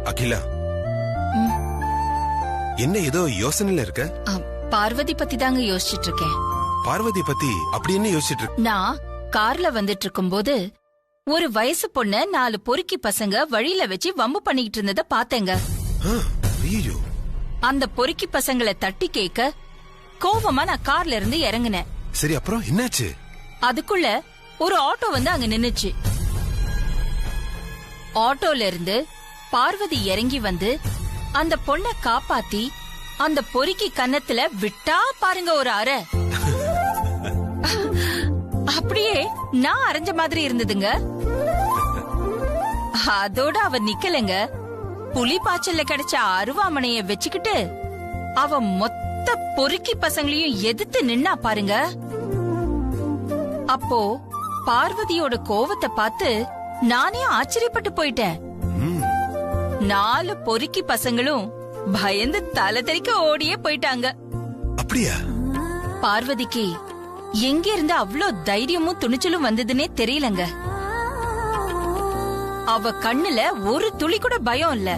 அகிலா, என்ன ஏதோ யோசனையில இருக்க? பார்வதி பத்தி தாங்க யோசிச்சுட்டு இருக்கேன். பார்வதி பத்தி அப்படி என்ன யோசிச்சுட்டு இருக்க? நான் கார்ல வந்துட்டு இருக்கும்போது ஒரு வயசு பொண்ண 4 பொறுக்கி பசங்க வழியில வச்சு வம்பு பண்ணிக்கிட்டு இருந்தத பாத்தேங்க. ஐயோ! அந்த பொறுக்கி பசங்களை தட்டி கேட்க கோவமா நான் கார்ல இருந்து இறங்குனேன். சரி, அப்புறம் என்னாச்சு? அதுக்குள்ள ஒரு ஆட்டோ வந்து அங்க நின்னுச்சு. ஆட்டோல இருந்து பார்வதி இறங்கி வந்து அந்த பொண்ண காப்பாத்தி அந்த பொறுக்கி கன்னத்துல விட்டா பாருங்க ஒரு அறை. அப்படியே நான் அரைஞ்ச மாதிரி இருந்ததுங்க. அதோட அவ நிக்கலங்க. புலி பாய்ச்சல்ல கிடைச்ச அருவாமனைய வச்சுக்கிட்டு அவ மொத்த பொறுக்கி பசங்களையும் எதிர்த்து நின்னா பாருங்க. அப்போ பார்வதியோட கோவத்தை பார்த்து நானே ஆச்சரியப்பட்டு போயிட்டேன். 4 பொறுக்கி பசங்களும் பயந்து தலை தெறிக்க ஓடியே போயிட்டாங்க. அப்படியா? பார்வதிக்கு எங்க இருந்து அவ்ளோ தைரியமும் துணிச்சலும் வந்ததுன்னே தெரியலங்க. அவ கண்ணுல ஒரு துளி கூட பயம் இல்ல.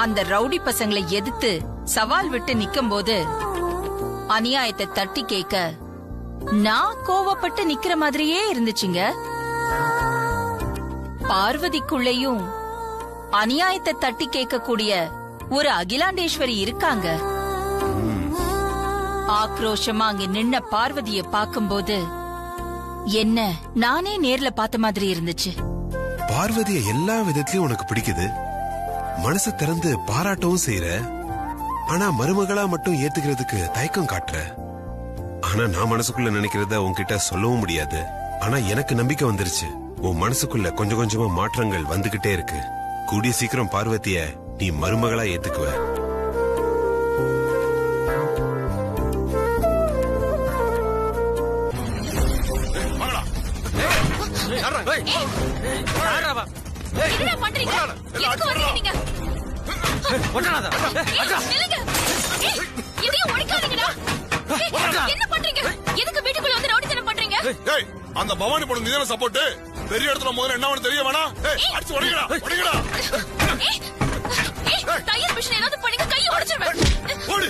அந்த ரவுடி பசங்களை எதிர்த்து சவால் விட்டு நிக்கும் போது அநியாயத்தை தட்டி கேட்க நான் கோவப்பட்டு நிக்கிற மாதிரியே இருந்துச்சுங்க. பார்வதிக்குள்ளேயும் அநியாயத்தை தட்டி கேட்கக்கூடிய ஒரு அகிலாண்டேஸ்வரி இருக்காங்க. ஆக்ரோஷமா அங்க நின்ன பார்வதிய பாக்கும்போது என்ன நானே நேர்ல பார்த்த மாதிரி இருந்துச்சு. பார்வதிய எல்லா விதத்திலயும் உனக்கு பிடிக்குது, மனசு திறந்து பாராட்டவும் செய்யற. ஆனா மருமகளா மட்டும் ஏத்துக்கிறதுக்கு தயக்கம் காட்டுற. ஆனா நான் மனசுக்குள்ள நினைக்கிறத உன்கிட்ட சொல்லவும் முடியாது. ஆனா எனக்கு நம்பிக்கை வந்துருச்சு. உன் மனசுக்குள்ள கொஞ்சம் கொஞ்சமா மாற்றங்கள் வந்துகிட்டே இருக்கு. கூடிய சீக்கிரம் பார்வதிய நீ மருமகளா ஏத்துக்குவ. என்ன பண்றீங்க? எதுக்கு வரீங்க? எதையும் ஒழிக்காதீங்கடா. என்ன பண்றீங்க? எதுக்கு வீட்டுக்குள்ள வந்து ரவுடித்தனம் பண்றீங்க? அந்த பவானி பொண்ணு நீதான சப்போர்ட். பெரிய இடத்துல முதல்ல என்னவனு தெரிய வேணா? அடிச்சு ஒடிங்கடா, ஒடிங்கடா. டயர் மிஷின் ஏதாவது பண்ணீங்க கையை உடைச்சிருவேன். ஓடி.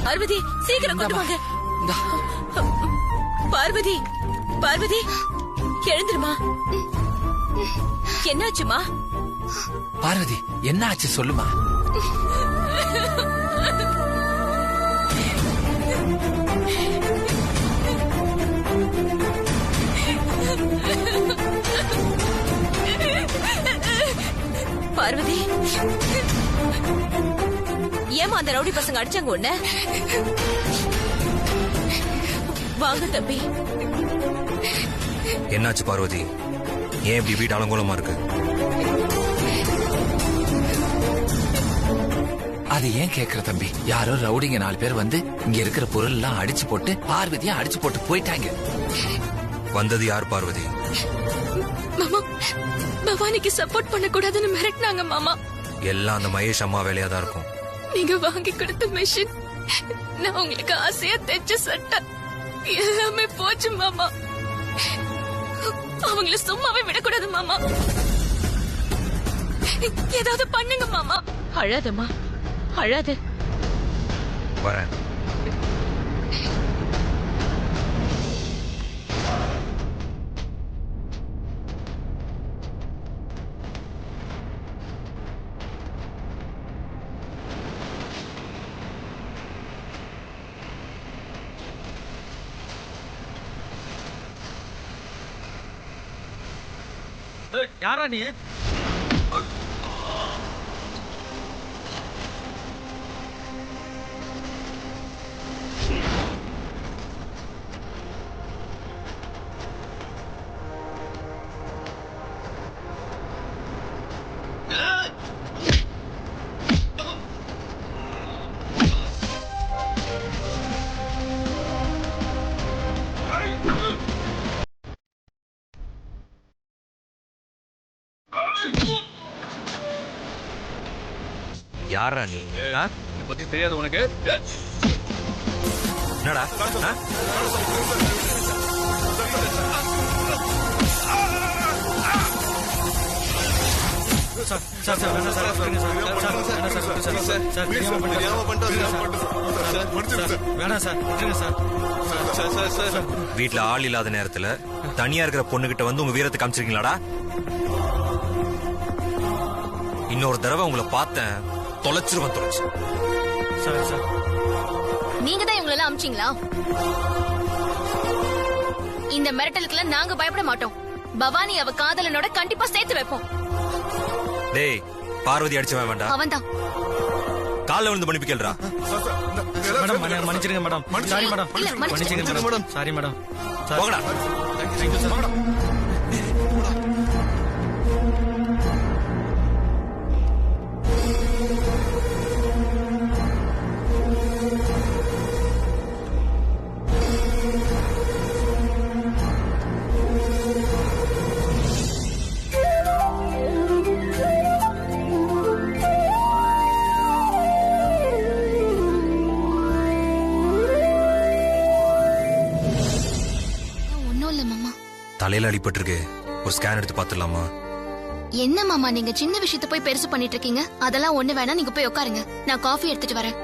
பார்வதி சீக்கிரம் கொண்டு வாங்க. பார்வதி, பார்வதி எழுந்துருமா. என்னாச்சுமா? பார்வதி என்ன ஆச்சு சொல்லுமா. பார்வதி ஏமா அந்த ரவுடி பசங்க அடிச்சாங்க உன்ன? வாங்க தம்பி. என்னாச்சு பார்வதி? ஏன் இப்படி வீட்டு அலங்கோலமா இருக்கு? அது ஏன் கேக்குற தம்பி? யாரோ ரவுடிங்க 4 பேர் வந்து இங்க இருக்கிற பொருள் எல்லாம் அடிச்சு போட்டு பார்வதியா அடிச்சு போட்டு போயிட்டாங்க. வந்தது யார் பார்வதி? மாமா, பவானிக்கு சப்போர்ட் பண்ண கூடாதுன்னு மிரட்டினாங்க மாமா. எல்லாம் அந்த மகேஷ் அம்மா வேலையா தான் இருக்கும். நீங்க வாங்கி கொடுத்த மெஷின், நான் உங்களுக்கு ஆசையா தைச்ச சட்டை எல்லாமே போச்சு மாமா. அவங்கள சும்மாவே விடக்கூடாது மாமா. ஏதாவது பண்ணுங்க மாமா. அழாதம்மா, அழாத. வரேன். யாரா நீ? யாரா நீ பத்தி தெரியாது உனக்கு. என்னடா ஆ? வீட்ல ஆள் இல்லாத நேரத்துல தனியா இருக்கிற பொண்ணுகிட்ட வந்து உங்க வீரத்தை காமிச்சிருக்கீங்களாடா? இன்னொரு தடவை உங்களை பார்த்தேன் தொலைச்சிருவேன் தொலைச்சு. நீங்க தான் இவங்களை எல்லாம் அமிச்சிங்களா? இந்த மிரட்டலுக்குலாம் நாங்க பயப்பட மாட்டோம். பவானி அவ காதலனோட கண்டிப்பா சேர்த்து வைப்போம். டேய் பார்வதி அடிச்சவன் வேண்டாம், அவன்தான். காலைல விழுந்து மன்னிப்பு கேளுடா. மேடம் மன்னிச்சிருங்க மேடம். Sorry madam. இல்ல, மன்னிச்சிருங்க மேடம். Sorry madam. போங்கடா. ஒண்ணும் இல்ல மாமா. தலையில அடிபட்டிருக்கு, ஒரு ஸ்கேன் எடுத்து பாத்துடலாமா? என்ன மாமா நீங்க சின்ன விஷயத்த போய் பெருசு பண்ணிட்டு இருக்கீங்க? அதெல்லாம் ஒண்ணு வேணா, நீங்க போய் உட்காருங்க. நான் காஃபி எடுத்துட்டு வரேன்.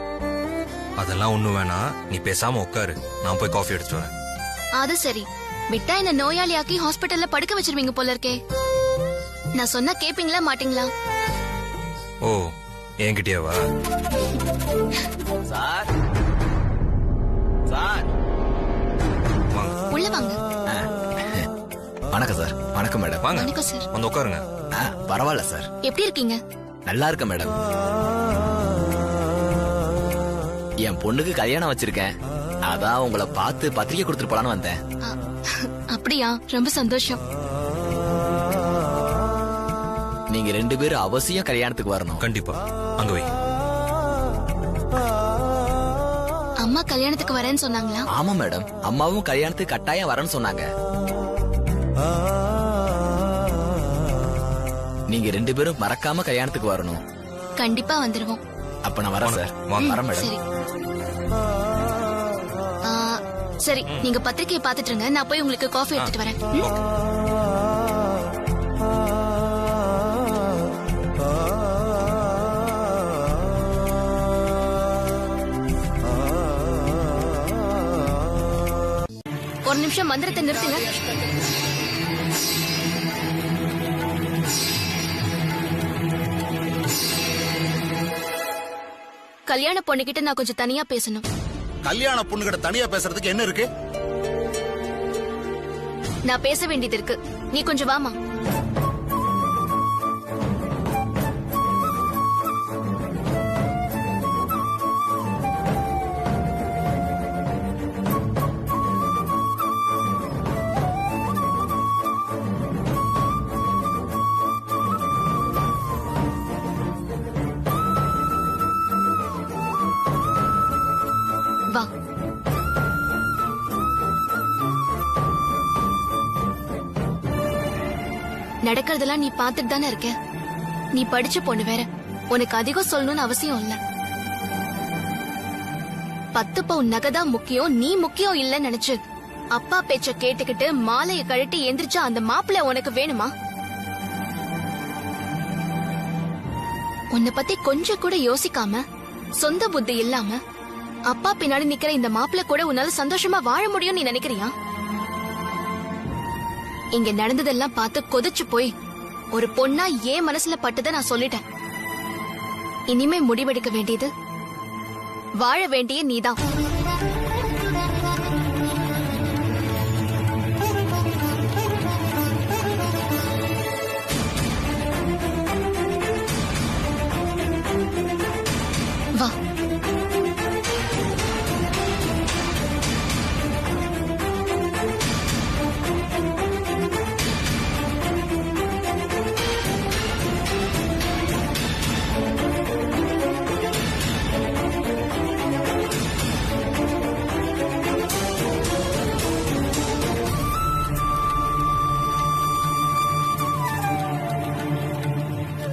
அதெல்லாம் ஒண்ணும் வேணாம், நீ பேசாம உட்காரு, நான் போய் காஃபி எடுத்துட்டு வரேன். அது சரி, விட்டா என்ன நோயாளியாக்கி ஹாஸ்பிடல்ல படுக்க வச்சிருவீங்க போல இருக்கே. நான் சொன்னா கேப்பீங்களா மாட்டீங்களா? ஓ என்கிட்டயேவா? சார் சார் உள்ள வாங்க. வணக்கம் சார். வணக்கம் மேடம். வாங்க வணக்கம் சார். வந்து உட்காருங்க. பரவாயில்ல சார். எப்படி இருக்கீங்க? நல்லா இருக்க மேடம். என் பொண்ணுக்கு கல்யாணம் வச்சிருக்கேன், அதான் உங்களை பார்த்து பத்திரிக்கை கொடுத்துட்டு போலான்னு வந்தேன். அப்படியா? ரொம்ப சந்தோஷம். நீங்க 2 பேரும் அவசியம் கல்யாணத்துக்கு வரணும். கண்டிப்பா அங்க வை. அம்மா கல்யாணத்துக்கு வரேன்னு சொன்னாங்களா? ஆமா மேடம், அம்மாவும் கல்யாணத்துக்கு கட்டாயம் வரேன்னு சொன்னாங்க. நீங்க 2 பேரும் மறக்காம கல்யாணத்துக்கு வரணும். கண்டிப்பா வந்துருவோம். அப்ப நான் வரேன் சார். வரேன் மேடம். சரி. சரி, நீங்க பத்திரிக்கையை பாத்துட்டு இருங்க, நான் போய் உங்களுக்கு காஃபி எடுத்துட்டு வரேன். ஒரு நிமிஷம் மந்திரத்தை நிறுத்துங்க. கல்யாண பொண்ணுகிட்ட நான் கொஞ்சம் தனியா பேசணும். கல்யாண பொண்ணுகிட்ட தனியா பேசுறதுக்கு என்ன இருக்கு? நான் பேச வேண்டியது இருக்கு. நீ கொஞ்சம் வாமா. வா. நடக்கிறதெல்லாம் நீ பாத்துட்டு தானே இருக்க. நீ படிச்ச பொண்ணு வேற, உனக்கு அதிகம் சொல்லணும்னு அவசியம் இல்ல. 10 பவுன் நகைதான் முக்கியம், நீ முக்கியம் இல்லன்னு நினைச்சு அப்பா பேச்ச கேட்டுக்கிட்டு மாலையை கழட்டி எந்திரிச்சா அந்த மாப்பிள்ளை உனக்கு வேணுமா? உன்னை பத்தி கொஞ்சம் கூட யோசிக்காம, சொந்த புத்தி இல்லாம அப்பா பின்னாடி நிக்கிற இந்த மாப்பிள்ளை கூட உன்னால சந்தோஷமா வாழ முடியும் நீ நினைக்கிறியா? இங்க நடந்ததெல்லாம் பார்த்து கொதிச்சு போய் ஒரு பொண்ணா ஏன் மனசுல பட்டதை நான் சொல்லிட்டேன். இனிமே முடிவெடுக்க வேண்டியது வாழ வேண்டிய நீதான். வா.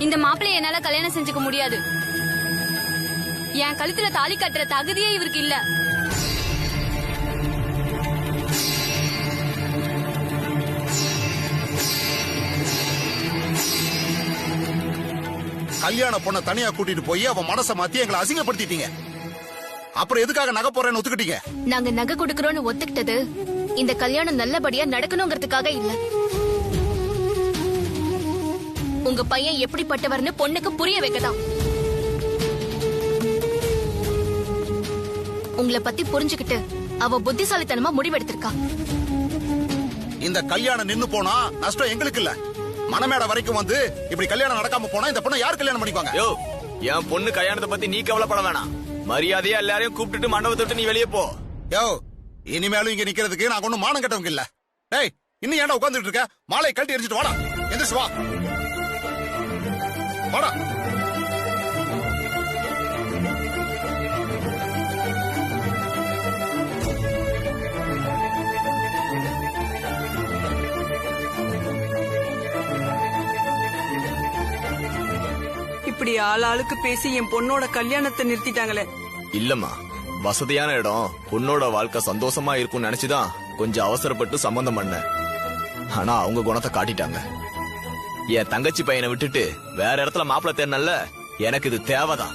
இந்த மாப்பிள்ளை என்னால கல்யாணம் செஞ்சுக்க முடியாது. என் கழுத்துல தாலி கட்டுற தகுதியே இவருக்கு இல்ல. கல்யாண பொண்ண தனியா கூட்டிட்டு போய் அவ மனச மாத்தி எங்களை அசிங்கப்படுத்திட்டீங்க. அப்புறம் எதுக்காக நகை போறேன்னு ஒத்துக்கிட்டீங்க? நாங்க நகை கொடுக்கறோம்னு ஒத்துக்கிட்டது இந்த கல்யாணம் நல்லபடியா நடக்கணுங்கிறதுக்காக இல்ல. உங்க பையன் எப்படிப்பட்டவர்னு பொண்ணுக்கு புரிய வைக்கதான். உங்களை பத்தி புரிஞ்சுக்கிட்டு அவ புத்திசாலித்தனமா முடிவெடுத்திருக்கா. இந்த கல்யாணம் நின்னு போனா நஷ்டம் எங்களுக்கு இல்ல. மணமேடை வரைக்கும் வந்து இப்படி கல்யாணம் நடக்காம போனா இந்த பொண்ணை யார் கல்யாணம் பண்ணிக்குவாங்க? யோ, என் பொண்ணு கல்யாணத்தை பத்தி நீ கவலைப்பட வேணாம். மரியாதையா எல்லாரையும் கூப்பிட்டுட்டு மண்டபத்தை விட்டு நீ வெளியே போ. யோ, இனிமேலும் இங்க நிக்கிறதுக்கு நான் ஒண்ணும் மானம் கட்டவங்க இல்ல. டேய், இன்னும் ஏன்டா உட்கார்ந்துட்டு இருக்க? மாலை கழட்டி எரிஞ்சிட்டு வாடா. எந்திரிச்சு வா. வாடா. இப்படி ஆளாளுக்கு பேசி என் பொண்ணோட கல்யாணத்தை நிறுத்திட்டாங்களே. இல்லம்மா, வசதியான இடம் பொண்ணோட வாழ்க்கை சந்தோஷமா இருக்கும்னு நினைச்சுதான் கொஞ்சம் அவசரப்பட்டு சம்பந்தம் பண்ண. ஆனா அவங்க குணத்தை காட்டிட்டாங்க. என் தங்கச்சி பையனை விட்டுட்டு வேற இடத்துல மாப்பிள்ள தேர்னல்ல, எனக்கு இது தேவைதான்.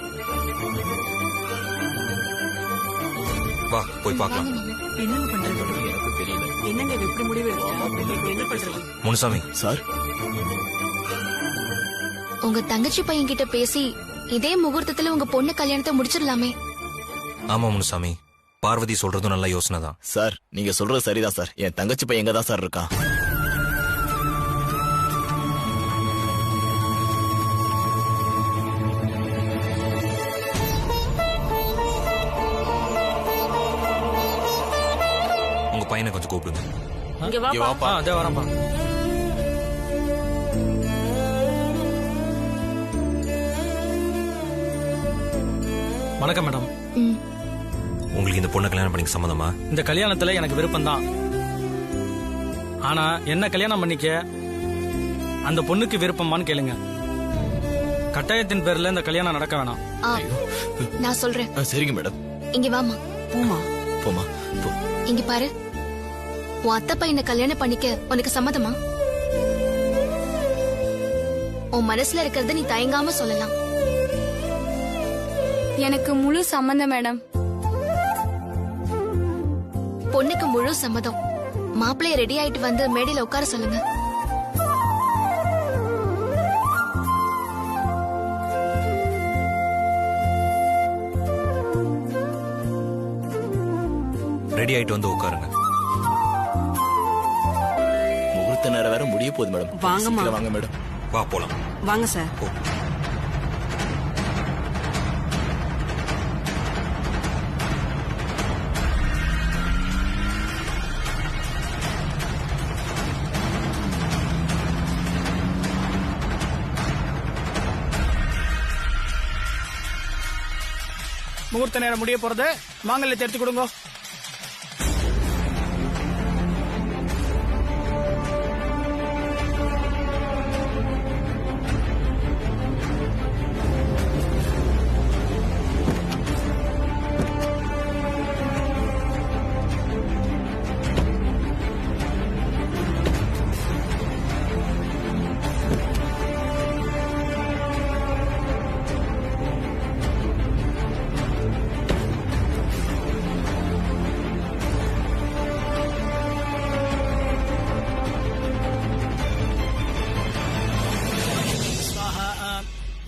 வா போய் பார்க்கலாம். என்னங்க பண்றது? எனக்கு தெரியல. என்னங்க இது இப்படி முடிவு எடுத்தீங்க? என்ன பண்றது? முனுசாமி சார், உங்க தங்கச்சி பையன் கிட்ட பேசி இதே முகூர்த்தத்துல உங்க பொண்ணு கல்யாணத்தை முடிச்சிடலாமே. ஆமா முனுசாமி, பார்வதி சொல்றதும் நல்ல யோசனை தான். சார் நீங்க சொல்றது சரிதான் சார். என் தங்கச்சி பையன் எங்கதான் சார் இருக்கான்? உங்க பையனை கொஞ்சம் கூப்பிடுங்க. இங்க வாப்பா. அதே வரேன்ப்பா. வணக்கம் மேடம். உங்களுக்கு இந்த பொண்ணை கல்யாணம் பண்ணிக்க சம்மதமா? இந்த கல்யாணத்துல எனக்கு விருப்பம் தான். ஆனா என்ன கல்யாணம் பண்ணிக்க அந்த பொண்ணுக்கு விருப்பமான்னு கேளுங்க. கட்டாயத்தின் பேர்ல இந்த கல்யாணம் நடக்க வேணாம். நான் சொல்றேன். சரிங்க மேடம். இங்க வாமா. போமா போமா போ. இங்க பாரு, உன் அத்தை பையனை கல்யாணம் பண்ணிக்க உனக்கு சம்மதமா? உன் மனசுல இருக்கிறத நீ தயங்காம சொல்லலாம். எனக்கு முழு சம்மந்தம் மேடம். பொண்ணுக்கு முழு சம்மதம். மாப்பிள்ளைய ரெடி ஆயிட்டு வந்து மேடையில உட்கார சொல்லுங்க. ரெடி ஆயிட்டு வந்து உட்காருங்க. முகூர்த்த நேரம் வேற முடிய போகுது மேடம். வாங்கம்மா. சீக்கிரம் வாங்க மேடம். வா போலாம். வாங்க சார். போ. முகூர்த்த நேரம் முடிய போறது. மாங்கல்யத்தை எடுத்து கொடுங்க.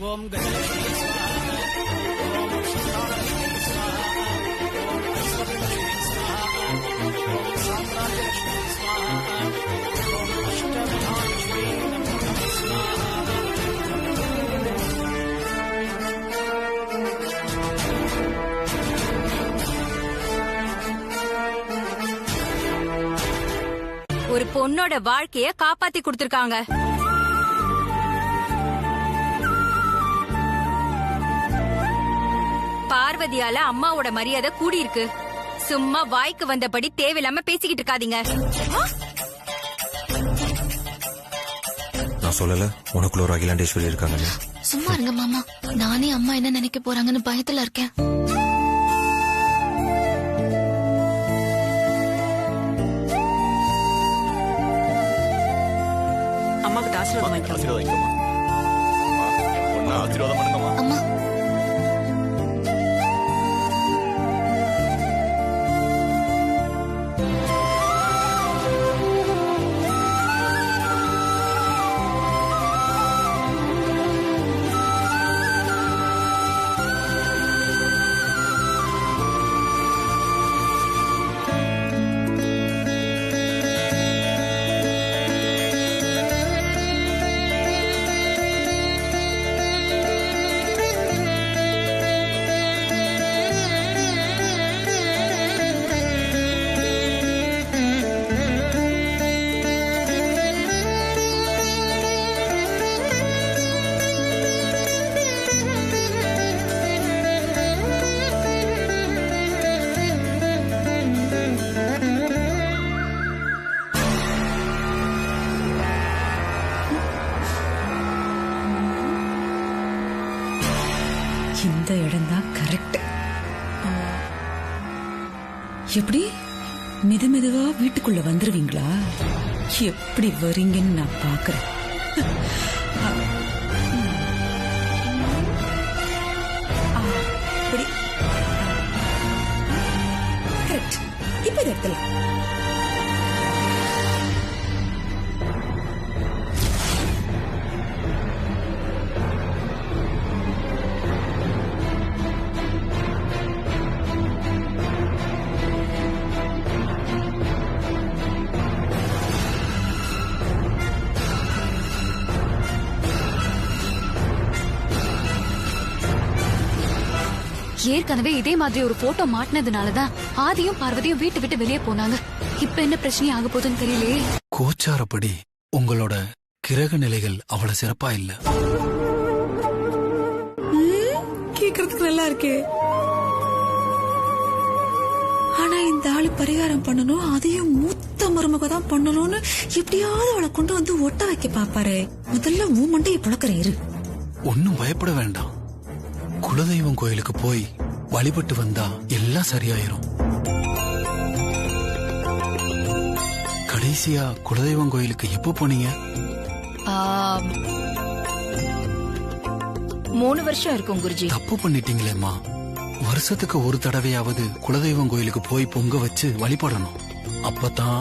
ஓம் கணபதி ஸ்வாஹா. ஓம் சந்தானலக்ஷ்மி ஸ்வாஹா. ஓம் ஐஸ்வர்யலக்ஷ்மி ஸ்வாஹா. ஓம் சாம்ராஜ்யலக்ஷ்மி ஸ்வாஹா. ஓம் அஷ்டமகாலக்ஷ்மி நமः ஸ்வாஹா. ஒரு பொண்ணோட வாழ்க்கைய காப்பாத்தி கொடுத்திருக்காங்க. பார்வதியால அம்மாவோட மரியாதை கூடியிருக்கு. சும்மா வாய்க்கு வந்தபடி தேவையில்லாம பேசிக்கிட்டு இருக்காதீங்க. நான் சொல்லல உனக்குள்ள ஒரு அகிலாண்டேஸ்வரி இருக்காங்கன்னு. சும்மா இருங்க மாமா. நானே அம்மா என்ன நினைக்க போறாங்கன்னு பயத்துல இருக்கேன். அம்மாவுக்கு ஆசீர்வாதம் வாங்கிக்கலாம். ஆசீர்வாதம் வாங்கிக்கோமா. பொண்ணா ஆசீர்வாதம் பண்ணுங்கம்மா. அம்மா இந்த இடம் தான் கரெக்ட். எப்படி மெதுவா வீட்டுக்குள்ள வந்துருவீங்களா? எப்படி வரீங்கன்னு நான் பாக்குறேன். கரெக்ட். இப்ப இந்த இடத்துல ஏற்கனவே இதே மாதிரி ஒரு போட்டோ மாட்டினதுனாலதான் ஆதியும் பார்வதியும் வீட்டு விட்டு வெளியே போனாங்க. இப்ப என்ன பிரச்சனை ஆக போகுதுன்னு தெரியலையே. கோச்சாரப்படி உங்களோட கிரக நிலைகள் அவ்வளவு சிறப்பா இல்ல. கேக்குறதுக்கு நல்லா இருக்கே. ஆனா இந்த ஆளு பரிகாரம் பண்ணணும், அதையும் மூத்த மருமக தான் பண்ணணும்னு எப்படியாவது அவளை கொண்டு வந்து ஒட்ட வைக்க பாப்பாரு. முதல்ல மண்டையை புழக்கிறேன் இரு. ஒன்னும் பயப்பட வேண்டாம். குலதெய்வம் கோயிலுக்கு போய் வழிபட்டு வந்தா எல்லாம் சரியாயிரும். கடைசியா குலதெய்வம் கோயிலுக்கு எப்போ போனீங்க? 3 வருஷம் இருக்கும் குருஜி. தப்பு பண்ணிட்டீங்களேம்மா. வருஷத்துக்கு ஒரு தடவையாவது குலதெய்வம் கோயிலுக்கு போய் பொங்க வச்சு வழிபடணும். அப்பதான்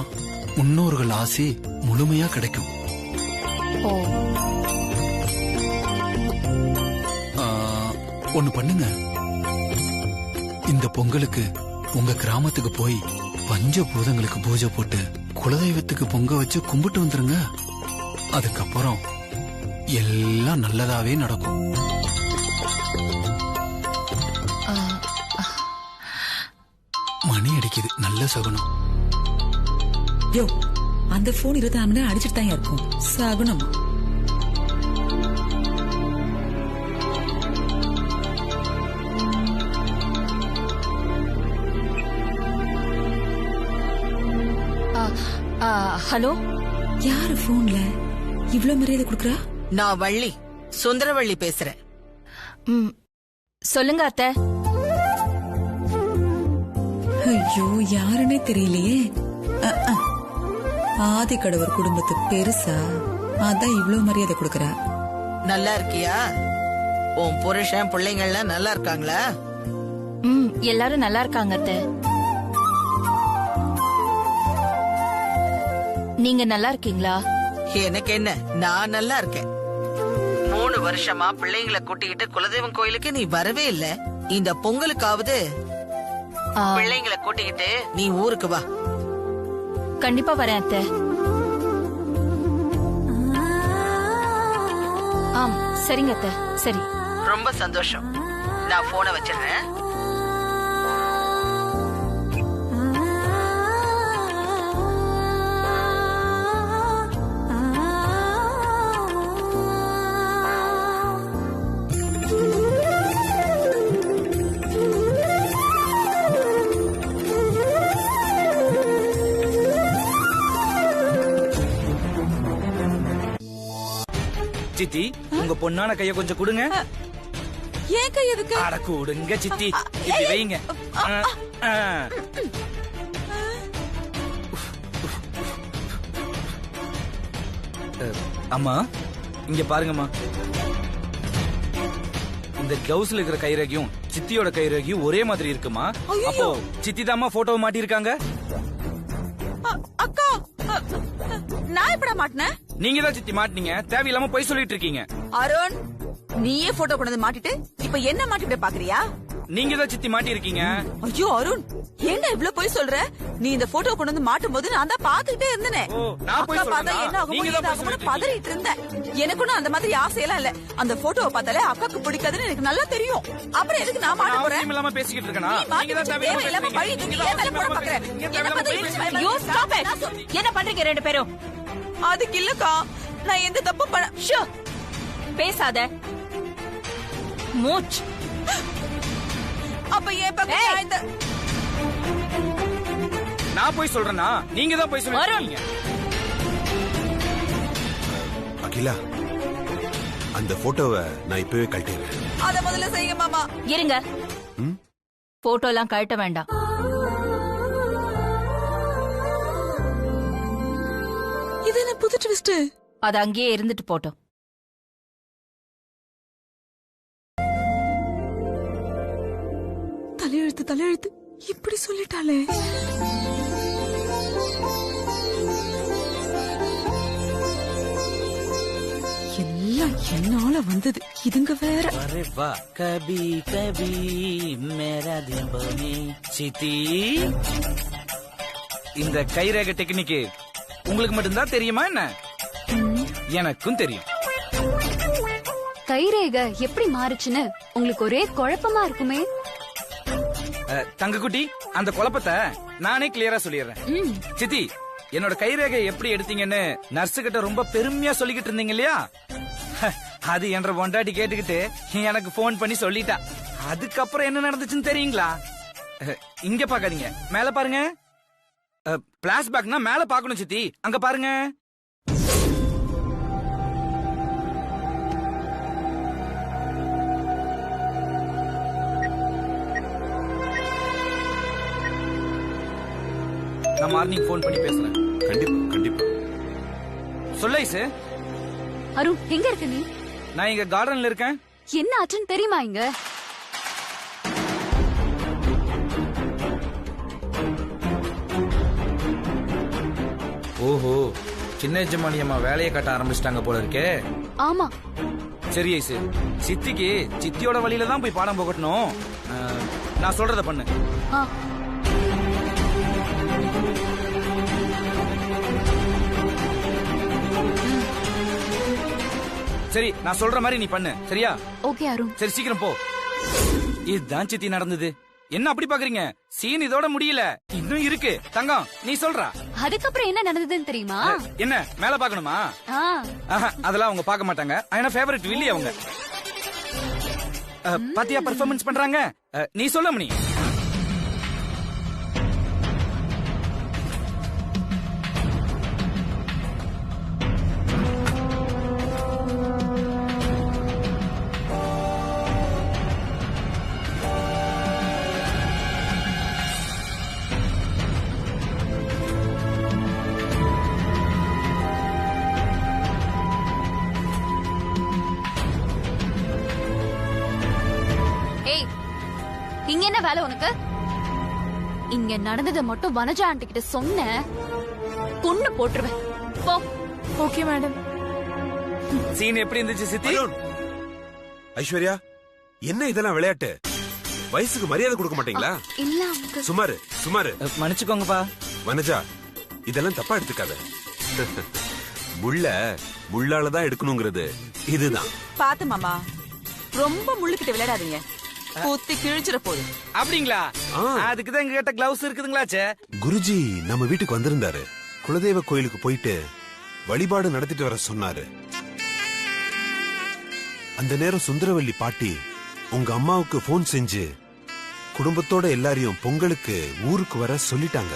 முன்னோர்கள் ஆசி முழுமையா கிடைக்கும். ஒண்ணு பண்ணுங்க, இந்த பொங்கலுக்கு உங்க கிராமத்துக்கு போய் பஞ்சபூதங்களுக்கு பூஜை போட்டு குலதெய்வத்துக்கு பொங்க வச்சு கும்பிட்டு வந்துருங்க. அதுக்கப்புறம் எல்லாம் நல்லதாவே நடக்கும். மணி அடிக்குது, நல்ல சகுனம். யோ, அந்த போன் 24 மணி நேரம் அடிச்சுட்டு தான் இருக்கும். சகுனமா? ஹலோ, யாரு போன்ல இவ்வளவு மரியாதை கொடுக்கறா? நான் வள்ளி, சுந்தரவள்ளி பேசுறேன். சொல்லுங்க அத்தை. ஐயோ, யாருன்னே தெரியலையே. ஆதி கடவர் குடும்பத்து பெருசா, அதான் இவ்வளவு மரியாதை கொடுக்கறா. நல்லா இருக்கியா? உன் புருஷன் பிள்ளைங்க எல்லாம் நல்லா இருக்காங்களா? எல்லாரும் நல்லா இருக்காங்க அத்தை. நீங்க நல்லா இருக்கீங்களா? எனக்கு என்ன, நான் நல்லா இருக்கேன். 3 வருஷமா பிள்ளைங்களை கூட்டிக்கிட்டு குலதெய்வம் கோயிலுக்கு நீ வரவே இல்ல. இந்த பொங்கலுக்காவது பிள்ளைங்களை கூட்டிக்கிட்டு நீ ஊருக்கு வா. கண்டிப்பா வரேன் அத்தை. சரிங்க அத்தை. சரி, ரொம்ப சந்தோஷம். நான் போனை வச்சிடுறேன். சித்தி, உங்க பொண்ணான கைய கொஞ்சம் கொடுங்க. ஏன் கை எதுக்கு? அட கொடுங்க சித்தி, இப்படி வைங்க. அம்மா இங்க பாருங்கம்மா, இந்த கிளவுஸ்ல இருக்கிற கைரேகையும் சித்தியோட கைரேகையும் ஒரே மாதிரி இருக்குமா? அப்போ சித்தி தாமா போட்டோ மாட்டிருக்காங்க. அக்கா, நான் எப்படா மாட்டினேன்? நீங்க தான் சித்தி மாட்டினீங்க. தேவையில்லாம போய் சொல்லிட்டு இருக்கீங்க. அருண், நீயே போட்டோ கொண்டு வந்து மாட்டிட்டு இப்ப என்ன மாட்டிவிட பாக்குறியா? நீங்க தான் சித்தி மாட்டி இருக்கீங்க. ஐயோ அருண், என்ன இவ்ளோ போய் சொல்ற? நீ இந்த போட்டோ கொண்டு வந்து மாட்டும் போது நான் தான் பாத்துக்கிட்டே இருந்தேன். அக்கா பார்த்தா என்ன ஆகுமோ பதறிட்டு இருந்தேன். எனக்கு அந்த மாதிரி ஆசையெல்லாம் இல்ல. அந்த போட்டோவை பார்த்தாலே அக்காக்கு பிடிக்காதுன்னு எனக்கு நல்லா தெரியும். அப்புறம் எதுக்கு நான் மாட்ட போறேன்? இல்லாம பேசிக்கிட்டு இருக்கேனா? நீங்க தான் தேவையில்லாம பழி தூக்கி ஏன் மேல போட பாக்குற? என்ன பண்றீங்க ரெண்டு பேரும்? அதுக்கு இல்லக்கா, நான் எந்த தப்பு பண்ண. பேசாத மூச். அப்ப ஏன் பக்கம் இந்த நான் போய் சொல்றேனா? நீங்க தான் போய் சொல்றீங்க. அகிலா, அந்த போட்டோவை நான் இப்பவே கழட்டிடுறேன். அத முதல்ல செய்யுங்க மாமா. இருங்க, போட்டோ எல்லாம் கழட்ட வேண்டாம். இது என்ன புது ட்விஸ்ட்? அது அங்கேயே இருந்துட்டு போட்டோம். தலையெழுத்து இப்படி சொல்லிட்டாளே. எல்லாம் என்னால வந்தது. இதுங்க வேற. அரே வா கபி கபி மேரா தில் பனே. சித்தி, இந்த கைரேகை டெக்னிக் உங்களுக்கு மட்டும்தான் தெரியுமா என்ன? எனக்கும் தெரியும். கைரேகை எப்படி மாறுச்சுன்னு உங்களுக்கு ஒரே குழப்பமா இருக்குமே. தங்கக்குட்டி, அந்த குழப்பத்தை நானே கிளியரா சொல்லிடுறேன். சித்தி, என்னோட கைரேகை எப்படி எடுத்தீங்கன்னு நர்ஸு கிட்ட ரொம்ப பெருமையா சொல்லிக்கிட்டு இருந்தீங்க இல்லையா? அது என்ற பொண்டாட்டி கேட்டுக்கிட்டு எனக்கு போன் பண்ணி சொல்லிட்டா. அதுக்கப்புறம் என்ன நடந்துச்சுன்னு தெரியுங்களா? இங்க பாக்காதீங்க, மேல பாருங்க. பிளாஷ்பேக்னா மேல பாக்கணும் சித்தி. அங்க பாருங்க. நான் மார்னிங் போன் பண்ணி பேசுறேன். கண்டிப்பா. சொல்ல ஐசு. அருண், எங்க இருக்க நீ? நான் இங்க கார்டன்ல இருக்கேன். என்ன ஆச்சுன்னு தெரியுமா இங்க? ஓஹோ, சின்ன எஜமானி அம்மா வேலையை கட்ட ஆரம்பிச்சிட்டாங்க போல இருக்கே. ஆமா. சரி ஐசு, சித்திக்கு சித்தியோட வழியில தான் போய் பாடம் போகட்டணும். நான் சொல்றத பண்ணு. சரி, நான் சொல்ற மாதிரி நீ பண்ணு, சரியா? ஓகே அருண். சரி, சீக்கிரம் போ. இதுதான் சித்தி நடந்தது. என்ன அப்படி பாக்குறீங்க? சீன் இதோட முடியல, இன்னும் இருக்கு. தங்கம், நீ சொல்றா. அதுக்கப்புறம் என்ன நடந்ததுன்னு தெரியுமா? என்ன மேல பாக்கணுமா? அதெல்லாம் அவங்க பாக்க மாட்டாங்க. ஆனா ஃபேவரட் வில்லி அவங்க. பாத்தியா பெர்ஃபார்மன்ஸ் பண்றாங்க? நீ சொல்ல மணி. இங்க என்ன வேலை உனக்கு? இங்க நடந்ததை மட்டும் வனஜா ஆண்டி கிட்ட சொன்ன பொண்ணு போட்டுருவேன். போ. Okay madam. சீன் எப்படி இருந்துச்சு சித்தி? ஐஸ்வர்யா, என்ன இதெல்லாம் விளையாட்டு? வயசுக்கு மரியாதை கொடுக்க மாட்டீங்களா? இல்ல சுமாரு. மன்னிச்சுக்கோங்கப்பா. வனஜா, இதெல்லாம் தப்பா எடுத்துக்காத. முள்ளாலதான் எடுக்கணுங்கிறது இதுதான். பாத்து மாமா, ரொம்ப முள்ளுக்கிட்ட விளையாடாதீங்க. குத்தி கிழிச்சிட போகுது. அப்படிங்களா? அதுக்குதான் எங்க கிட்ட கிளவுஸ் இருக்குதுங்களாச்சே. குருஜி நம்ம வீட்டுக்கு வந்திருந்தாரு. குலதெய்வ கோயிலுக்கு போயிட்டு வழிபாடு நடத்திட்டு வர சொன்னாரு. அந்த நேரம் சுந்தரவல்லி பாட்டி உங்க அம்மாவுக்கு போன் செஞ்சு குடும்பத்தோட எல்லாரையும் பொங்கலுக்கு ஊருக்கு வர சொல்லிட்டாங்க.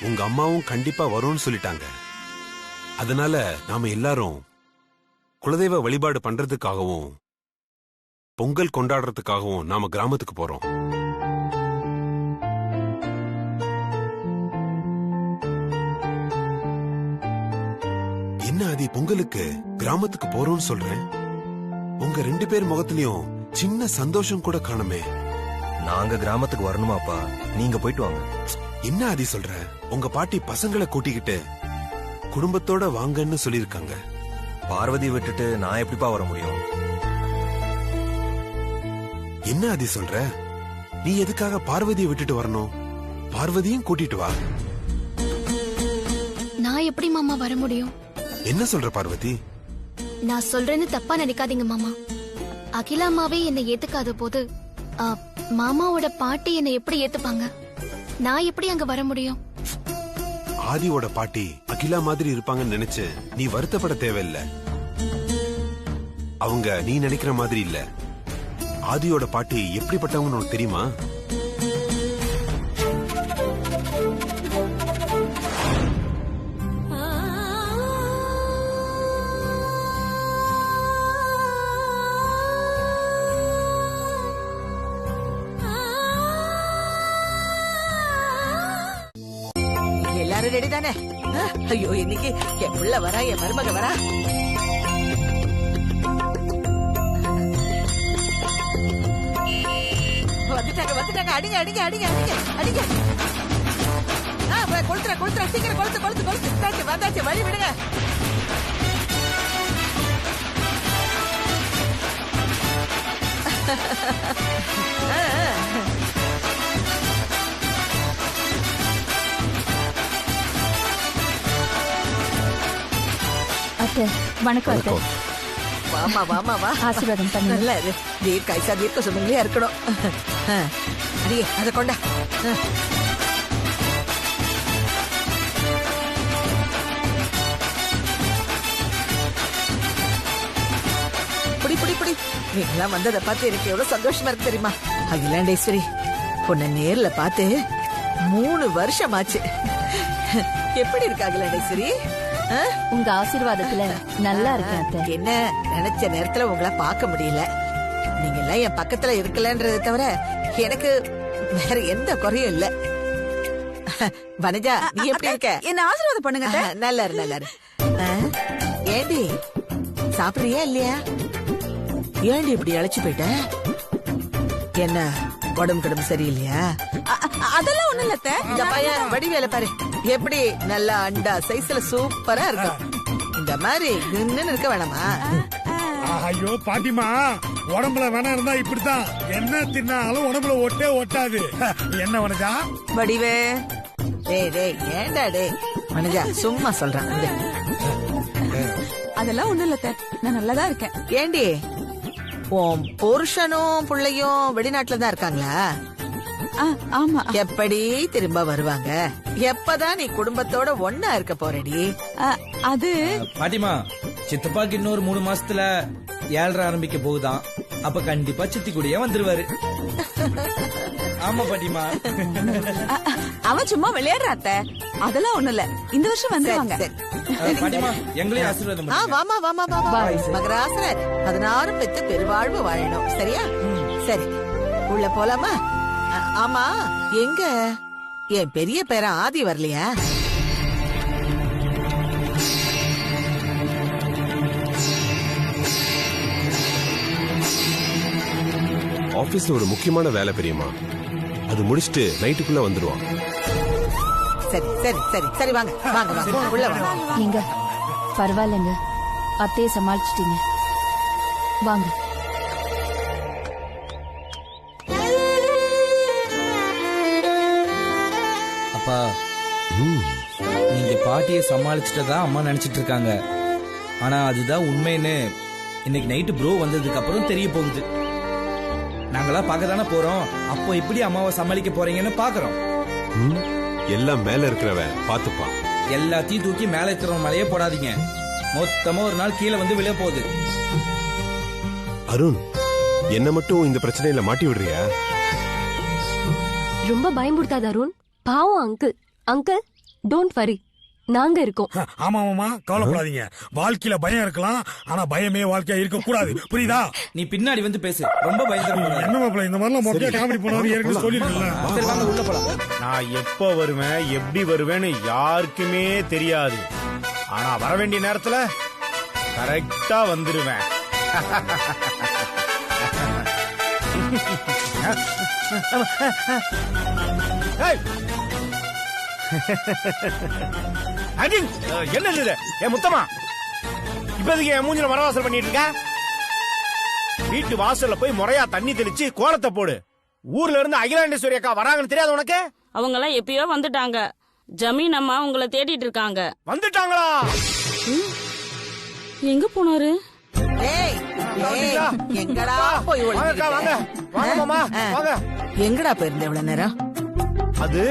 உங்க அம்மாவும் கண்டிப்பா வரும்னு சொல்லிட்டாங்க. அதனால நாம எல்லாரும் குலதெய்வ வழிபாடு பண்றதுக்காகவும் பொங்கல் கொண்டாடுறதுக்காகவும் நாம கிராமத்துக்கு போறோம். என்ன ஆதி, பொங்கலுக்கு கிராமத்துக்கு போறோம்னு சொல்றேன். உங்க 2 பேர் முகத்திலயும் சின்ன சந்தோஷம் கூட காணுமே. நாங்க கிராமத்துக்கு வரணுமாப்பா? நீங்க போயிட்டு வாங்க. என்ன ஆதி சொல்ற? உங்க பாட்டி பசங்களை கூட்டிக்கிட்டு குடும்பத்தோட வாங்கன்னு சொல்லிருக்காங்க. பார்வதி விட்டுட்டு நான் எப்படிப்பா வர முடியும்? என்ன ஆதி சொல்ற? நீ எதுக்காக பார்வதியை விட்டுட்டு வரணும்? பார்வதியும் கூட்டிட்டு வா. நான் எப்படி மாமா வர முடியும்? என்ன சொல்ற பார்வதி? நான் சொல்றேன்னு தப்பா நினைக்காதீங்க மாமா. அகிலாமாவே என்னை ஏத்துக்காத போது மாமாவோட பாட்டி என்னை எப்படி ஏத்துப்பாங்க? நான் எப்படி அங்க வர முடியும்? ஆதியோட பாட்டி அகிலா மாதிரி இருப்பாங்கன்னு நினைச்சு நீ வருத்தப்பட தேவையில்லை. அவங்க நீ நினைக்கிற மாதிரி இல்ல. ஆதியோட பாட்டி எப்படிப்பட்டவங்கன்னு உனக்கு தெரியுமா? எல்லாரும் ரெடி தானே? ஐயோ, இன்னைக்கு என் புள்ள வரா, என் மருமக வரா. வந்துட்டாங்க வந்துட்டாங்க. அடிங்க அடிங்க அடிங்க அடிங்க அடிங்க. கொளுத்துற கொளுத்துற, சீக்கிரம் கொளுத்து கொளுத்து கொளுத்து. வந்தாச்சு, வழி விடுங்க. அத்தை வணக்கம். அத்தை வாமா வாமா வா, ஆசீர்வாதம் பண்ணு. நல்லா இரு. தீர்க்க தீர்க்க சுமங்கலியா இருக்கணும். அடியே அதை கொண்டா. புடி புடி புடி. நீங்களாம் வந்ததை பார்த்து எனக்கு எவ்வளவு சந்தோஷமா இருக்கு தெரியுமா? அகிலாண்டேஸ்வரி, உன்னை நேர்ல பார்த்து 3 வருஷம் ஆச்சு. எப்படி இருக்கு அகிலாண்டேஸ்வரி? உங்க ஆசீர்வாதத்துல நல்லா இருக்கேன் அத்தை. என்ன, நினைச்ச நேரத்துல உங்களை பார்க்க முடியல. நீங்க எல்லாம் என் பக்கத்துல இருக்கலன்றதை தவிர எனக்கு வேற எந்த குறையும் இல்ல. வனஜா, நீ எப்படி இருக்க? என்ன ஆசீர்வாதம் பண்ணுங்க. நல்லா இரு நல்லா இரு. ஏண்டி சாப்பிடுறியா இல்லையா? ஏண்டி இப்படி அழைச்சு போயிட்ட? என்ன உடம்பு கிடம்பு சரியில்லையா? அதெல்லாம் ஒண்ணு இல்ல. இந்த பையன் வடிவேல பாரு, எப்படி நல்லா அண்டா சைஸ்ல சூப்பரா இருக்கும். இந்த மாதிரி நின்னு இருக்க வேணாமா? ஐயோ பாட்டிமா, உடம்புல வேணா இருந்தா இப்படித்தான். என்ன தின்னாலும் உடம்புல ஒட்டே ஒட்டாது. என்ன வனஜா? வடிவே, டேய் டேய், ஏண்டா டேய்? வனஜா சும்மா சொல்றான். அதெல்லாம் ஒண்ணு இல்ல. நான் நல்லாதான் இருக்கேன். ஏண்டி, உன் புருஷனும் பிள்ளையும் வெளிநாட்டுல தான் இருக்காங்களா? ஆமா. எப்படி திரும்ப வருவாங்க? எப்பதான் நீ குடும்பத்தோட ஒன்னா இருக்க போறடி? அது பாட்டிமா, சித்தப்பாக்கு இன்னொரு 3 மாசத்துல 7 ஆரம்பிக்க போகுதான். அப்ப கண்டிப்பா சித்தி கூடயே வந்துருவாரு. ஆமா பாட்டிமா. அவன் சும்மா விளையாடுறாத்த. அதெல்லாம் ஒண்ணு இல்ல. இந்த வருஷம் வந்துருவாங்க. பாட்டிமா, எங்களையும் ஆசீர்வாதம் பண்ணுங்க. வாமா வாமா வாமா. மகராசனர் 16 பெத்து பெருவாழ்வு வாழணும். சரியா? சரி, உள்ள போலாமா? ஆமா, எங்க என் பெரிய பேரன் ஆதி வரலையா? ஆபீஸ்ல ஒரு முக்கியமான வேலை பெரியமா, அது முடிச்சிட்டு நைட்டுக்குள்ள வந்துருவான். சரி சரி சரி சரி, வாங்க வாங்க வாங்க, உள்ள வாங்க. நீங்க பரவாயில்லைங்க, அத்தையை சமாளிச்சிட்டீங்க. வாங்க. அப்பா, நீங்க பாட்டியை சமாளிச்சுட்டதா அம்மா நினைச்சிட்டு இருக்காங்க. ஆனா அதுதான் உண்மைன்னு இன்னைக்கு நைட்டு ப்ரோ வந்ததுக்கு அப்புறம் தெரிய போகுது. நாங்களா பார்க்க தானே போறோம். அப்போ எப்படி அம்மாவை சமாளிக்க போறீங்கன்னு பாக்குறோம். எல்லாம் மேல இருக்கிறவன் பாத்துப்பான். எல்லாத்தையும் தூக்கி மேல இருக்கிறவன் மேலேயே போடாதீங்க. மொத்தமா ஒரு நாள் கீழே வந்து விழ போகுது. அருண், என்ன மட்டும் இந்த பிரச்சனையில மாட்டி விடுறியா? ரொம்ப பயமுடுத்தாத அருண். பாவம் அங்கிள். Uncle, don't worry. நாங்க இருக்கோம். ஆமா மாமா, கவலைப்படாதீங்க. வாழ்க்கையில பயம் இருக்கலாம், ஆனா பயமே வாழ்க்கையா இருக்க கூடாது. புரியுதா? நீ பின்னாடி வந்து பேசு. ரொம்ப பயந்துற. என்ன மாப்பிள்ள இந்த மாதிரிலாம் மொக்கையா காமெடி பண்ணாரு ஏற்கனவே சொல்லிருக்கேன். உள்ள போலாம். நான் எப்ப வருவேன் எப்படி வருவேன்னு யாருக்குமே தெரியாது. ஆனா வர வேண்டிய நேரத்துல கரெக்டா வந்துருவேன். என்ன இது? என் முத்தமா இப்போதைக்கு என் மூஞ்சில மரவாசல் பண்ணிட்டு இருக்க. வீட்டு வாசல்ல போய் முறையா தண்ணி தெளிச்சு கோலத்தை போடு. ஊர்ல இருந்து அகிலாண்டேஸ்வரி அக்கா வராங்கன்னு தெரியாது உனக்கு? அவங்க எல்லாம் எப்பயோ வந்துட்டாங்க. ஜமீன் அம்மா உங்களை தேடிட்டு இருக்காங்க. வந்துட்டாங்களா? எங்க போனாரு? எங்கடா போய் வாங்க வாங்க மாமா வாங்க. எங்கடா போயிருந்த இவ்வளவு நேரம்? அது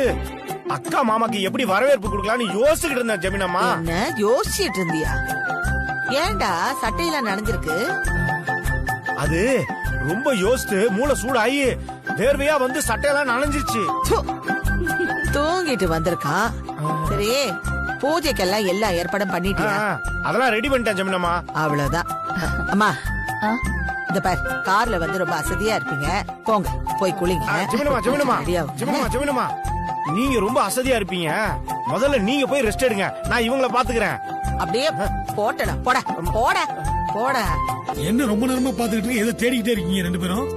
அக்கா மாமாக்கு எப்படி வரவேற்பு கொடுக்கலாம்னு யோசிச்சுட்டு இருந்தேன் ஜமீனம்மா. என்ன யோசிச்சுட்டு இருந்தியா? ஏன்டா சட்டையெல்லாம் நனைஞ்சிருக்கு? அது ரொம்ப யோசித்து மூளை சூடாயி வேர்வையா வந்து சட்டையெல்லாம் நனைஞ்சிருச்சு. தூங்கிட்டு வந்திருக்கான். சரி, பூஜைக்கெல்லாம் எல்லா ஏற்பாடும் பண்ணிட்டியா? அதெல்லாம் ரெடி பண்ணிட்டேன் ஜமீனம்மா. அவ்வளவுதான். அம்மா இந்த பார், கார்ல வந்து ரொம்ப அசதியா இருப்பீங்க, போங்க போய் குளிங்க. ஜமீனம்மா நீங்க ரொம்ப அசதியா இருப்பீங்க, முதல்ல நீங்க போய் ரெஸ்ட் எடுங்க, நான் இவங்கள பாத்துக்கிறேன். அப்படியே போட்டடா, போட போட போட. என்ன ரொம்ப நேரமா பாத்துக்கிட்டு இருக்கீங்க? எதை தேடிக்கிட்டே இருக்கீங்க ரெண்டு பேரும்?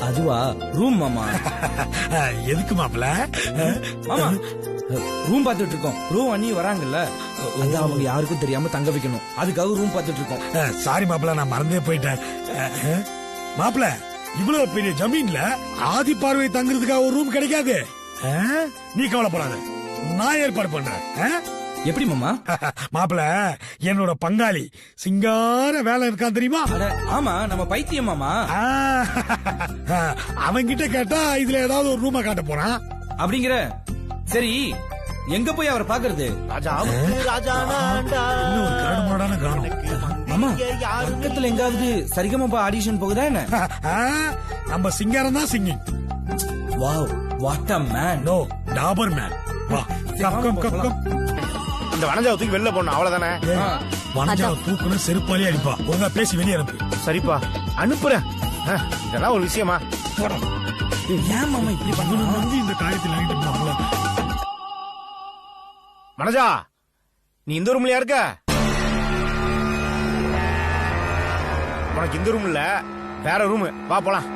அதுவா, ரூம் மாமா. எதுக்கு மாப்பிள்ள? மாமா ரூம் பாத்துட்டு இருக்கோம். ரூம் அண்ணி வராங்கல்ல, அதான் அவங்க யாருக்கும் தெரியாம தங்க வைக்கணும், அதுக்காக ரூம் பாத்துட்டு இருக்கோம். சாரி மாப்பிள்ள, நான் மறந்தே போயிட்டேன். மாப்பிள்ள, இவ்வளவு பெரிய ஜமீன்ல ஆதி பார்வை தங்குறதுக்காக ஒரு ரூம் கிடைக்காது. நீ கவலைப்படாத, நான் ஏற்பாடு பண்றேன். எப்படி மாமா? மாப்பிள்ள, என்னோட பங்காளி சிங்கார வேலை இருக்கான் தெரியுமா? ஆமா, நம்ம பைத்தியம் மாமா. அவன்கிட்ட கேட்டா இதுல ஏதாவது ஒரு ரூமை காட்ட போறான் அப்படிங்கிற. சரி, எங்க போய் அவரை பாக்குறது? மாமா, பக்கத்துல எங்காவது சரிகமபா ஆடிஷன் போகுதா என்ன? நம்ம சிங்காரம் தான் singing. Wow, what a man. No, dapper man. வா, கம் கம் கம். இந்த வனஜாவை தூக்கி வெளில போடணும், அவ்வளவுதானே? வனஜாவை தூக்குன்னு செருப்பாலே அடிப்பா. ஒழுங்கா பேசி வெளியே அனுப்பு. சரிப்பா, அனுப்புறேன். இதெல்லாம் ஒரு விஷயமா? ஏன் மாமா இப்படி பண்ணணும்? இந்த காரியத்தில் வனஜா, நீ இந்த ரூம்லயா இருக்க? உனக்கு இந்த ரூம் இல்ல, வேற ரூம். வா போலாம்.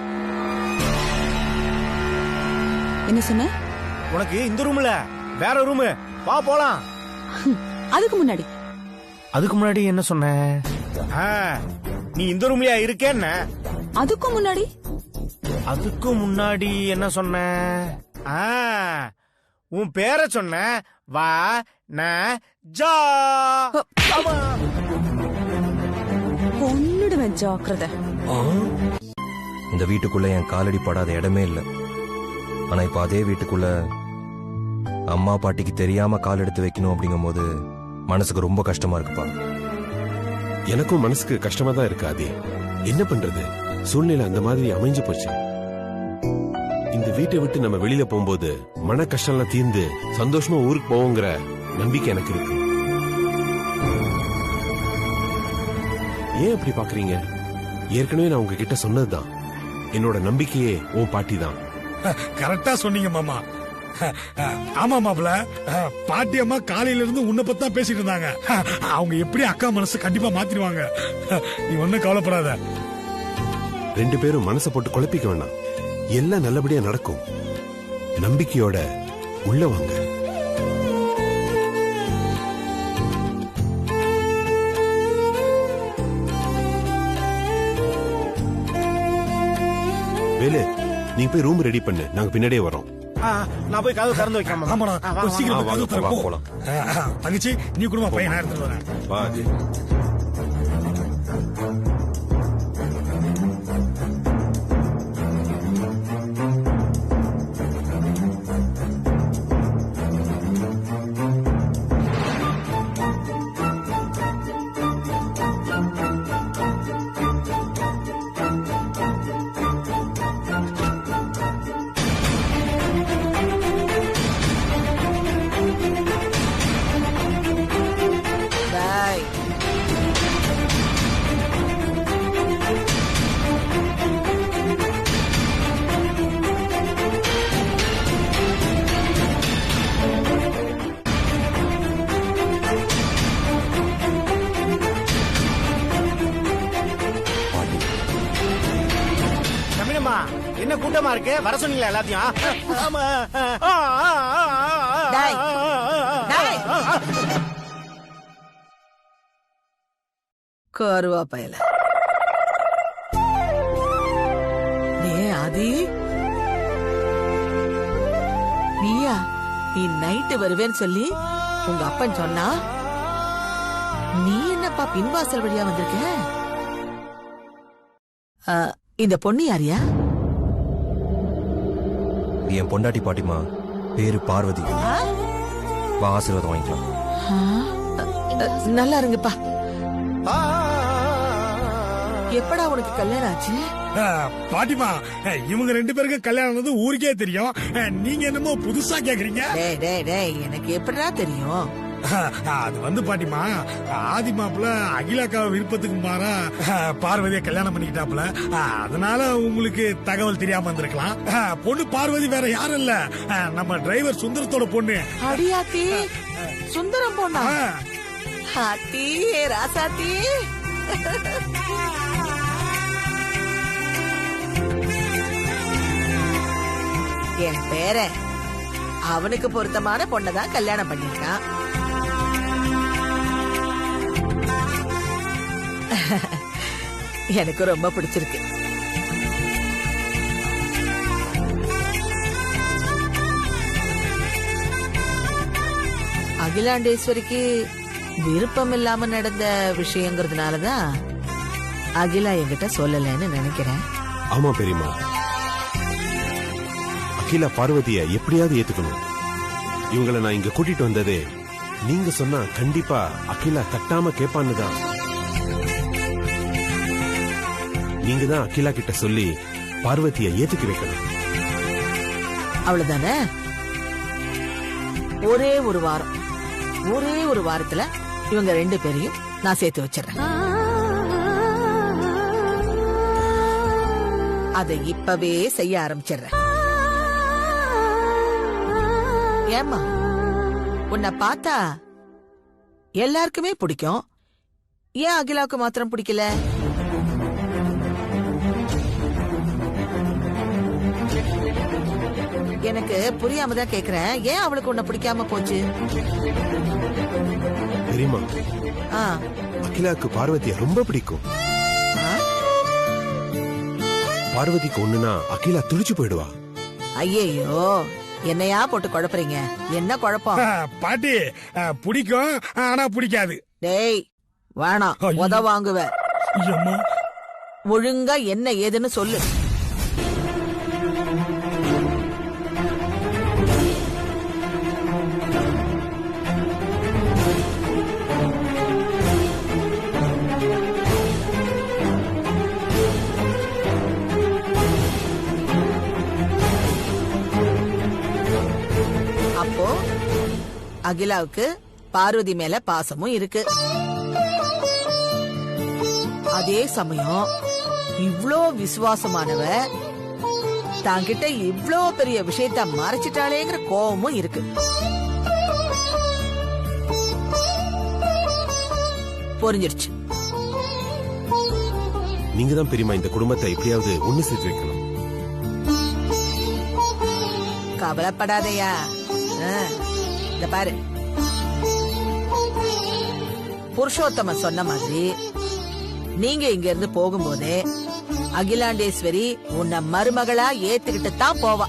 என்ன சொன்ன? உனக்கு இந்த ரூம்ல வேற ரூம், வா போலாம். அதுக்கு முன்னாடி என்ன சொன்ன? நீ இந்த ரூம்லயா இருக்கேன்ன. அதுக்கும் முன்னாடி என்ன சொன்ன? உன் பேரை சொன்ன. வா ந ஜா. கொன்னுடுவேன், ஜாக்கிரதை. இந்த வீட்டுக்குள்ள என் காலடி படாத இடமே இல்ல. ஆனா இப்ப அதே வீட்டுக்குள்ள அம்மா பாட்டிக்கு தெரியாம கால் எடுத்து வைக்கணும் அப்படிங்கும் போது மனசுக்கு ரொம்ப கஷ்டமா இருக்குப்பா. எனக்கும் மனசுக்கு கஷ்டமா தான் இருக்கு. அதே என்ன பண்றது, சூழ்நிலை அந்த மாதிரி அமைஞ்சு போச்சு. இந்த வீட்டை விட்டு நம்ம வெளியில போகும்போது மன கஷ்டம்லாம் தீர்ந்து சந்தோஷமா ஊருக்கு போவோங்கிற நம்பிக்கை எனக்கு இருக்கு. ஏன் அப்படி பாக்குறீங்க? ஏற்கனவே நான் உங்ககிட்ட சொன்னதுதான், என்னோட நம்பிக்கையே உன் பாட்டி தான். கரெக்டா சொன்னீங்க மாமா. ஆமா மாப்பிள்ள, பாட்டி அம்மா காலையில இருந்து உன்னை பத்தி தான் பேசிட்டு இருந்தாங்க. அவங்க எப்படி அக்கா மனசு கண்டிப்பா மாத்திடுவாங்க. நீ ஒன்னும் கவலைப்படாத. ரெண்டு பேரும் மனசை போட்டு குழப்பிக்க வேணாம், எல்லாம் நல்லபடியா நடக்கும். நம்பிக்கையோட உள்ள வாங்க. வேலு, நீ போய் ரூம் ரெடி பண்ணு, நாங்க பின்னாடியே வரோம். நான் போய் கதவு திறந்து வைக்கிறேன். தங்கச்சி, நீ குடும்ப பையன் எடுத்துட்டு வரேன். என்னம்மா என்ன கூட்டமா இருக்கு? வர சொன்னீங்களா எல்லாத்தையும்? ஆமா. கருவா பயல. ஆதி நீயா? நீ நைட்டு வருவேன்னு சொல்லி உங்க அப்பன் சொன்னா, நீ என்னப்பா பின்வாசல் வழியா வந்திருக்க? இந்த பொண்ணு யாரியா? என் பொண்டாட்டி பாட்டிமா, பேரு பார்வதி. வா, ஆசீர்வாதம் வாங்கிக்கலாம். நல்லா இருங்கப்பா. எப்படா உனக்கு கல்யாணம் ஆச்சு? பாட்டிமா, இவங்க 2 பேருக்கு கல்யாணம் ஊருக்கே தெரியும். நீங்க என்னமோ புதுசா கேக்குறீங்க? எனக்கு எப்படா தெரியும்? அது பாட்டிமா, ஆதி மாப்பிள்ள அகிலாக்காவ விருப்பத்துக்கு மாறா பார்வதியை கல்யாணம் பண்ணிக்கிட்டாப்ல. அதனால உங்களுக்கு தகவல் தெரியாம இருந்திருக்கலாம். பொண்ணு பார்வதி வேற யாரும் இல்ல, நம்ம டிரைவர் சுந்தரத்தோட பொண்ணு. அடியாத்தி, சுந்தரம் பொண்ணா? ஆத்தி ராசாத்தி. என் பேரன் அவனுக்கு பொருத்தமான பொண்ணதான் கல்யாணம் பண்ணிருக்கான். எனக்கு ரொம்ப பிடிச்சிருக்கு. அகிலாண்டேஸ்வரிக்கு விருப்பம் இல்லாம நடந்த விஷயங்கிறதுனாலதான் அகிலா என்கிட்ட சொல்லலன்னு நினைக்கிறேன். ஆமா பெரியம்மா, அகிலா பார்வதிய எப்படியாவது ஏத்துக்கணும். இவங்களை நான் இங்க கூட்டிட்டு வந்ததே நீங்க சொன்னா கண்டிப்பா அகிலா தட்டாம கேப்பான்னு தான். நீங்க தான் அகிலா கிட்ட சொல்லி பார்வதிய ஏத்துக்க வைக்கணும். அவ்வளவுதானே? ஒரே ஒரு வாரத்துல இவங்க 2 பேரையும் நான் சேர்த்து வச்சிடறேன். அதை இப்பவே செய்ய ஆரம்பிச்சிடுறேன். ஏமா, உன்னை பார்த்தா எல்லாருக்குமே பிடிக்கும், ஏன் அகிலாவுக்கு மாத்திரம் பிடிக்கல? எனக்கு புரியாம தான் கேக்குறேன். ஏன் அவளுக்கு உன்னை பிடிக்காம போச்சு? தெரியுமா, அகிலாவுக்கு பார்வதிய ரொம்ப பிடிக்கும். பார்வதிக்கு ஒண்ணுனா அகிலா துடிச்சு போயிடுவா. ஐயோ, என்னையா போட்டு குழப்பறீங்க? என்ன குழப்பம்? பாட்டி, பிடிக்கும் ஆனா பிடிக்காது. டேய் வேணாம், உத வாங்குவ. ஒழுங்கா என்ன ஏதுன்னு சொல்லு. அப்போ அகிலாவுக்கு பார்வதி மேல பாசமும் இருக்கு. அதே சமயம் இவ்ளோ விசுவாசமானவ தாங்கிட்ட இவ்ளோ பெரிய விஷயத்த மறைச்சிட்டாளேங்கிற கோபமும் இருக்கு. புரிஞ்சிருச்சு. நீங்க தான் பெரியமா இந்த குடும்பத்தை எப்படியாவது ஒண்ணு சேர்த்து வைக்கணும். கவலைப்படாதையா. இந்த பாரு, புருஷோத்தம சொன்ன மாதிரி நீங்க இங்க இருந்து போகும்போதே அகிலாண்டேஸ்வரி உன்னை மருமகளா ஏத்துக்கிட்டு தான் போவா.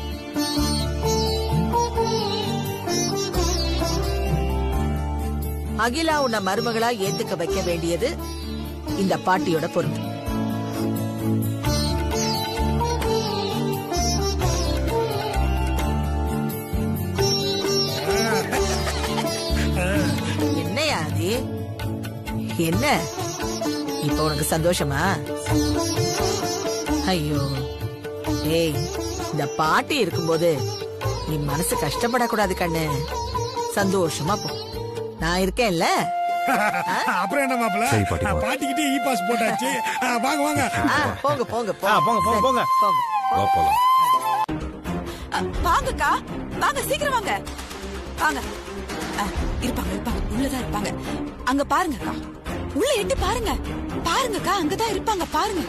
அகிலா உன்னை மருமகளா ஏத்துக்க வைக்க வேண்டியது இந்த பாட்டியோட பொறுப்பு. என்னையா அது? என்ன இப்ப உனக்கு சந்தோஷமா? ஐயோ ஏய், இந்த பாட்டி இருக்கும்போது நீ மனசு கஷ்டப்படக்கூடாது கண்ணு. சந்தோஷமா போ, நான் இருக்கேன்ல. அப்புறம் என்ன மாப்பிள்ள, பாட்டிக்கிட்டே இ பாஸ் போட்டாச்சு. வாங்க வாங்க, போங்க போங்க போங்க போங்க போங்க. வாங்கக்கா, வாங்க சீக்கிரம் வாங்க. வாங்க. இருப்பாங்க இருப்பாங்க, உள்ளதான் இருப்பாங்க. அங்க பாருங்கக்கா, உள்ள எட்டி பாருங்க. பாருங்கக்கா, அங்கதான் இருப்பாங்க பாருங்க.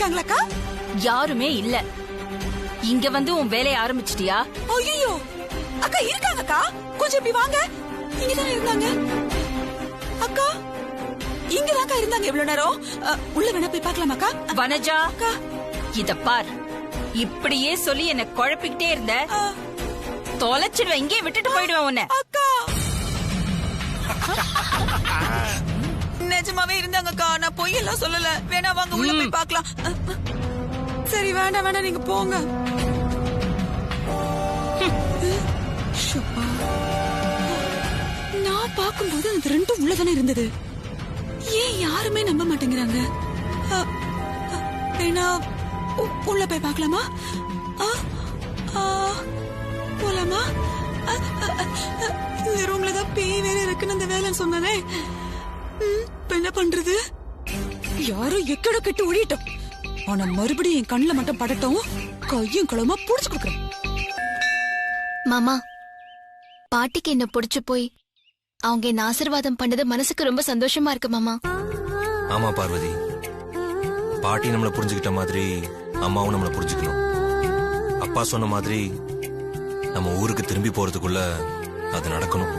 இருக்காங்களாக்கா? யாருமே இல்ல. இங்க வந்து உன் வேலையை ஆரம்பிச்சிட்டியா? ஐயோ அக்கா இருக்காங்கக்கா, கொஞ்சம் இப்படி வாங்க. இங்கதானே இருந்தாங்க அக்கா, இங்கதாக்கா இருந்தாங்க இவ்வளவு நேரம். உள்ள வேணா போய் பார்க்கலாமாக்கா? வனஜா, இத பார், இப்படியே சொல்லி என்ன குழப்பிக்கிட்டே இருந்த தொலைச்சிடுவேன். இங்கே விட்டுட்டு போயிடுவேன் உன்னை. அக்கா நிஜமாவே இருந்தாங்கக்கா, நான் பொய் எல்லாம் சொல்லல. வேணா வாங்க உள்ள போய் பார்க்கலாம். சரி வேண்டாம் வேண்டாம், நீங்க போங்க. நான் பார்க்கும்போது அந்த ரெண்டும் உள்ளதானே இருந்தது. ஏன் யாருமே நம்ப மாட்டேங்கிறாங்க? வேணா உள்ள போய் பார்க்கலாமா? போலாமா? இந்த ரூம்ல தான் பேய் வேற இருக்குன்னு அந்த வேலைன்னு சொன்னானே. என்ன பண்றது? யாரோ எக்கட கெட்டு ஓடிட்டோம். ஆனா மறுபடியும் என் கண்ணுல மட்டும் படட்டும், கையும் களமா புடிச்சு கொடுக்குறேன். மாமா, பாட்டிக்கு என்ன புடிச்சு போய் அவங்க என்ன ஆசீர்வாதம் பண்ணது மனசுக்கு ரொம்ப சந்தோஷமா இருக்கு மாமா. ஆமா பார்வதி, பாட்டி நம்மள புரிஞ்சுக்கிட்ட மாதிரி அம்மாவும் நம்மள புரிஞ்சுக்கணும். அப்பா சொன்ன மாதிரி நம்ம ஊருக்கு திரும்பி போறதுக்குள்ள அது நடக்கணும்.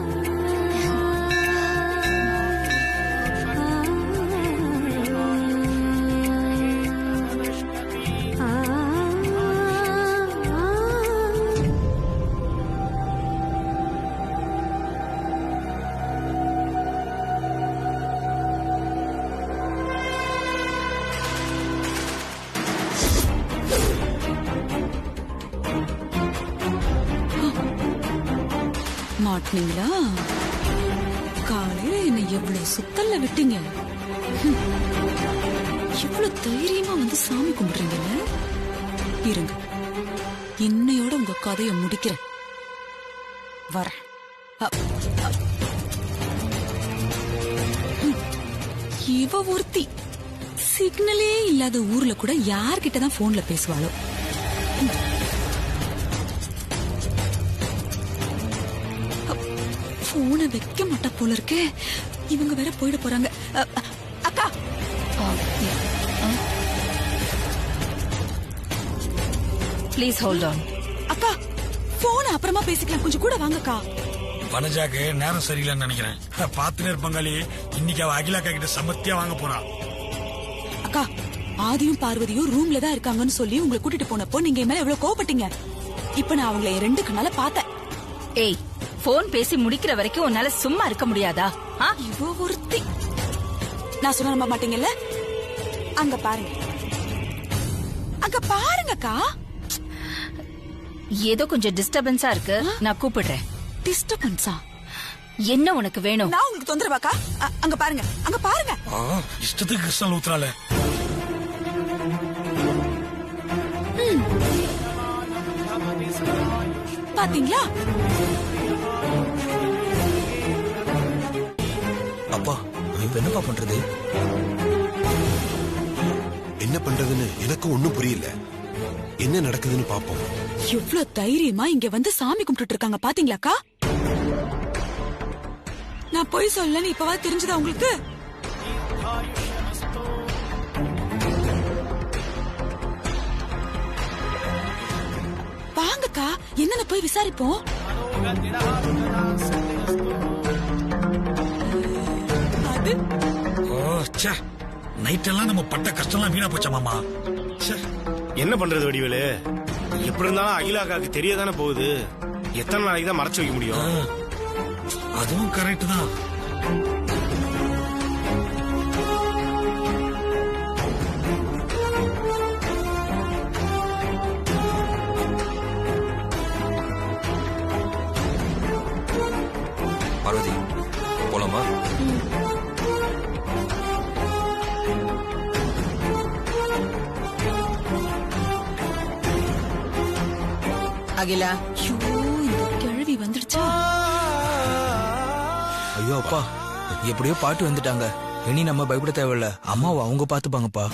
மாட்டீங்களா? காலையில என்ன எவ்வளவு சுத்தல்ல விட்டீங்க. இவ்வளவு தைரியமா வந்து சாமி கும்பிடுறீங்கல்ல. இருங்க, இன்னையோட உங்க கதைய முடிக்கிறேன். வரேன். இவ ஒருத்தி சிக்னலே இல்லாத ஊர்ல கூட யார்கிட்டதான் போன்ல பேசுவாளோ. போனை வைக்க மாட்டா போல இருக்கே. இவங்க வேற போயிட போறாங்க. அக்கா ப்ளீஸ் ஹோல்ட் ஆன். அக்கா போன் அப்புறமா பேசிக்கலாம், கொஞ்சம் கூட வாங்கக்கா. வனஜாக்கு நேரம் சரியில்லைன்னு நினைக்கிறேன். பாத்துனேர் பங்காளி இன்னைக்கு அவ அகிலாக்கா கிட்ட சமத்தியா வாங்க போறா. அக்கா ஆதியும் பார்வதியும் ரூம்ல தான் இருக்காங்கன்னு சொல்லி உங்களை கூட்டிட்டு போனப்போ நீங்க என் மேல எவ்வளவு கோவப்பட்டீங்க. இப்ப நான் அவங்களை 2 கண்ணால பார்த்தேன். ஏய், போன் பேசி முடிக்கிற வரைக்கும் உன்னால சும்மா இருக்க முடியாதா? இவ ஒருத்தி. நான் சொன்ன நம்ப மாட்டீங்கல்ல. அங்க பாருங்க, அங்க பாருங்கக்கா. ஏதோ கொஞ்சம் டிஸ்டர்பன்ஸா இருக்கு, நான் கூப்பிடுறேன். டிஸ்டர்பன்ஸா? என்ன உனக்கு வேணும்? நான் உங்களுக்கு தொந்தரவாக்கா? அங்க பாருங்க, அங்க பாருங்க. இஷ்டத்துக்கு கிருஷ்ணன் ஊத்துறாளே. பாத்தீங்களா? அப்பா இப்ப என்னப்பா பண்றது? என்ன பண்றதுன்னு எனக்கு ஒண்ணும் புரியல. என்ன நடக்குதுன்னு பாப்போம். எவ்வளவு தைரியமா இங்க வந்து சாமி கும்பிட்டு இருக்காங்க பாத்தீங்களாக்கா? நான் போய் சொல்லன்னு இப்பவா தெரிஞ்சதா உங்களுக்கு? வாங்கக்கா, என்னன்னு போய் விசாரிப்போம். நைட் எல்லாம் நம்ம பட்ட கஷ்டம்லாம் வீணா போச்சா மாமா. என்ன பண்றது வடிவேலு? எப்படி இருந்தாலும் அகிலாக்காக்கு தெரியதானே போகுது. எத்தனை நாளைக்கு தான் மறைச்சு வைக்க முடியும்? அதுவும் கரெக்ட் தான். பார்வதி போலாமா? அகிலா, இந்த கிழவி வந்துடுச்சா? ஐயோ அப்பா, எப்படியோ பாட்டு வந்துட்டாங்க. இனி நம்ம பயப்பட தேவையில்ல. அம்மாவை அவங்க பாத்துப்பாங்கப்பா.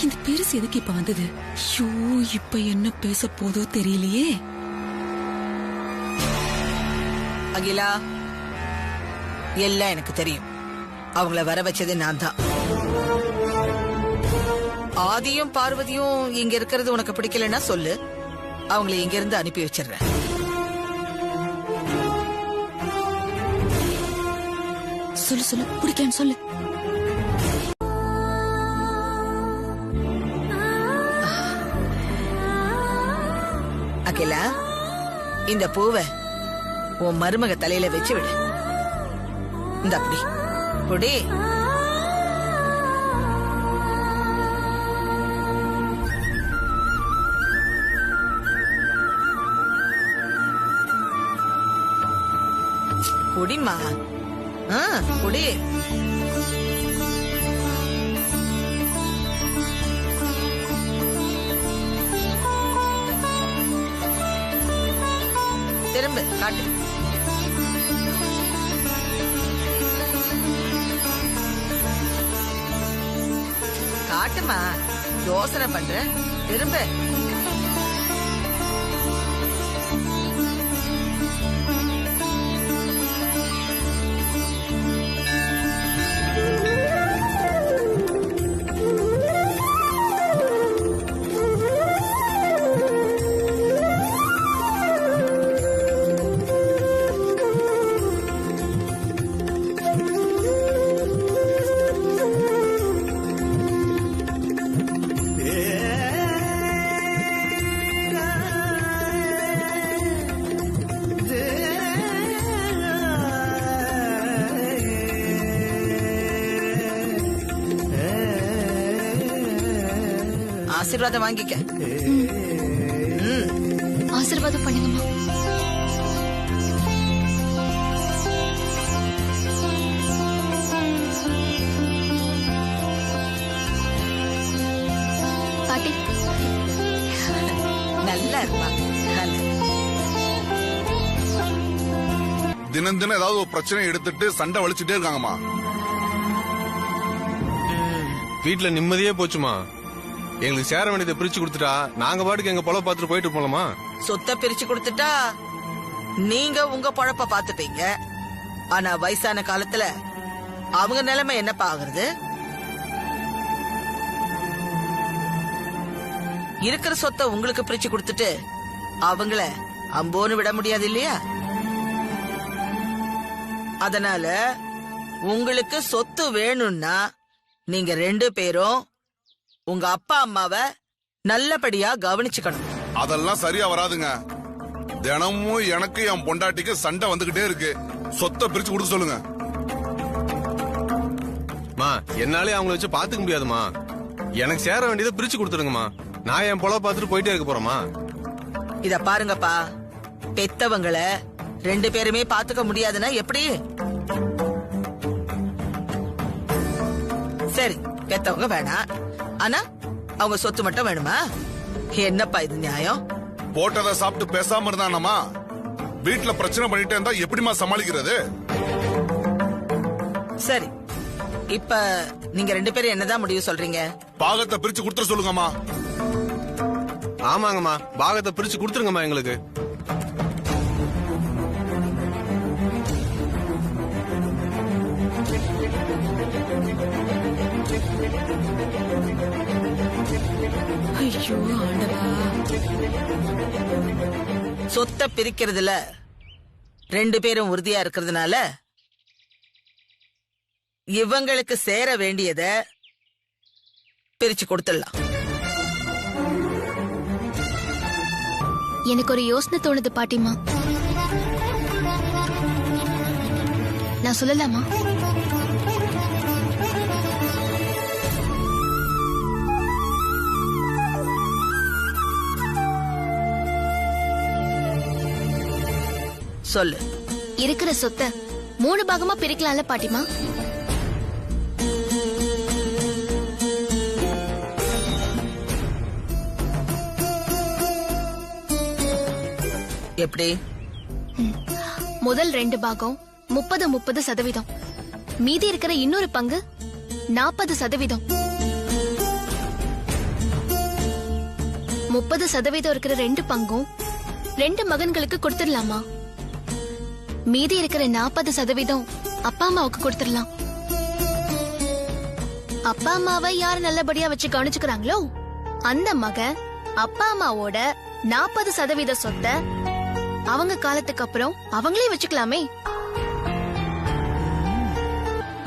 இந்த பெருசு எதுக்கு இப்ப வந்தது? ஐயோ, இப்ப என்ன பேச போதோ தெரியலையே. அகிலா, எல்லாம் எனக்கு தெரியும். அவங்கள வர வச்சது நான் தான். ஆதியும் பார்வதியும் இங்க இருக்கிறது உனக்கு பிடிக்கலன்னா சொல்லு, அவங்களை இங்க இருந்து அனுப்பி வச்சிடுறேன். சொல்லு சொல்லு, பிடிக்கன்னு சொல்லு. அகிலா, இந்த பூவை உன் மருமக தலையில வச்சு விடு. இந்த அப்படி புடி. புடிமா, புடி. திரும்ப காட்டு. காட்டுமா, யோசனை பண்ற. திரும்ப. ஆசீர்வாதம் வாங்கிக்க. ஆசீர்வாதம் பண்ணுங்கம்மா. பாட்டி நல்லா இருப்பா. தினம் தினம் ஏதாவது ஒரு பிரச்சனை எடுத்துட்டு சண்டை வலிச்சுட்டே இருக்காங்கம்மா. வீட்டுல நிம்மதியே போச்சுமா. எங்களுக்கு சேர வேண்டியதை பிரிச்சு கொடுத்துட்டா நாங்க பாட்டுக்கு எங்க பொழப்ப பார்த்துட்டு போயிட்டு போலாமா? சொத்தை பிரிச்சு கொடுத்துட்டா நீங்க உங்க பொழப்ப பாத்துப்பீங்க. ஆனா வயசான காலத்துல அவங்க நிலைமை என்னப்பா ஆகுறது? இருக்கிற சொத்தை உங்களுக்கு பிரிச்சு கொடுத்துட்டு அவங்கள அம்போன்னு விட முடியாது இல்லையா? அதனால உங்களுக்கு சொத்து வேணும்னா நீங்க 2 பேரும் உங்க அப்பா அம்மாவை நல்லபடியா கவனிச்சுக்கணும். அதெல்லாம் சரியா வராதுங்க. தினமும் எனக்கு என் பொண்டாட்டிக்கு சண்டை வந்துகிட்டே இருக்கு. சொத்தை பிரிச்சு கொடுக்க சொல்லுங்க. என்னாலே அவங்கள வச்சு பாத்துக்க முடியாதுமா. எனக்கு சேர வேண்டியதை பிரிச்சு கொடுத்துருங்கம்மா. நான் என் பொழப்ப பார்த்துட்டு போயிட்டே இருக்க போறேமா. இத பாருங்கப்பா, பெத்தவங்கள 2 பேருமே பாத்துக்க முடியாதுன்னா எப்படி? சரி, பெத்தவங்க வேணாம், ஆனா அவங்க சொத்து மட்டும் வேணுமா? என்னப்பா இது நியாயம்? போட்டதை சாப்பிட்டு பேசாம இருந்தானமா வீட்டுல பிரச்சனை பண்ணிட்டே இருந்தா எப்படிமா சமாளிக்கிறது? சரி, இப்ப நீங்க 2 பேரும் என்னதான் முடிவு சொல்றீங்க? பாகத்தை பிரிச்சு கொடுத்துட சொல்லுங்கம்மா. ஆமாங்கம்மா, பாகத்தை பிரிச்சு கொடுத்துருங்கம்மா எங்களுக்கு. ஐயோ ஆண்டவா. சொத்தை பிரிக்கிறதுல 2 பேரும் உறுதியா இருக்கிறதுனால இவங்களுக்கு சேர வேண்டியத பிரிச்சு கொடுத்துடலாம். எனக்கு ஒரு யோசனை தோணுது பாட்டிமா. நான் சொல்லலாமா? சொல்லு. இருக்கிற சொத்தை 3 பாகமா பிரிக்கலாம்ல பாட்டிமா? எப்படி? முதல் 2 பாகம் 30-30%. மீதி இருக்கிற இன்னொரு பங்கு 40%. 30% இருக்கிற 2 பங்கும் 2 மகன்களுக்கு கொடுத்துடலாமா? மீதி இருக்கிற 40% அப்பா அம்மாவுக்கு கொடுத்துடலாம். அப்பா அம்மாவை யாரு நல்லபடியா வச்சு கவனிச்சுக்கிறாங்களோ அந்த மகன் அப்பா அம்மாவோட 40% சொத்தை அவங்க காலத்துக்கு அப்புறம் அவங்களே வச்சுக்கலாமே.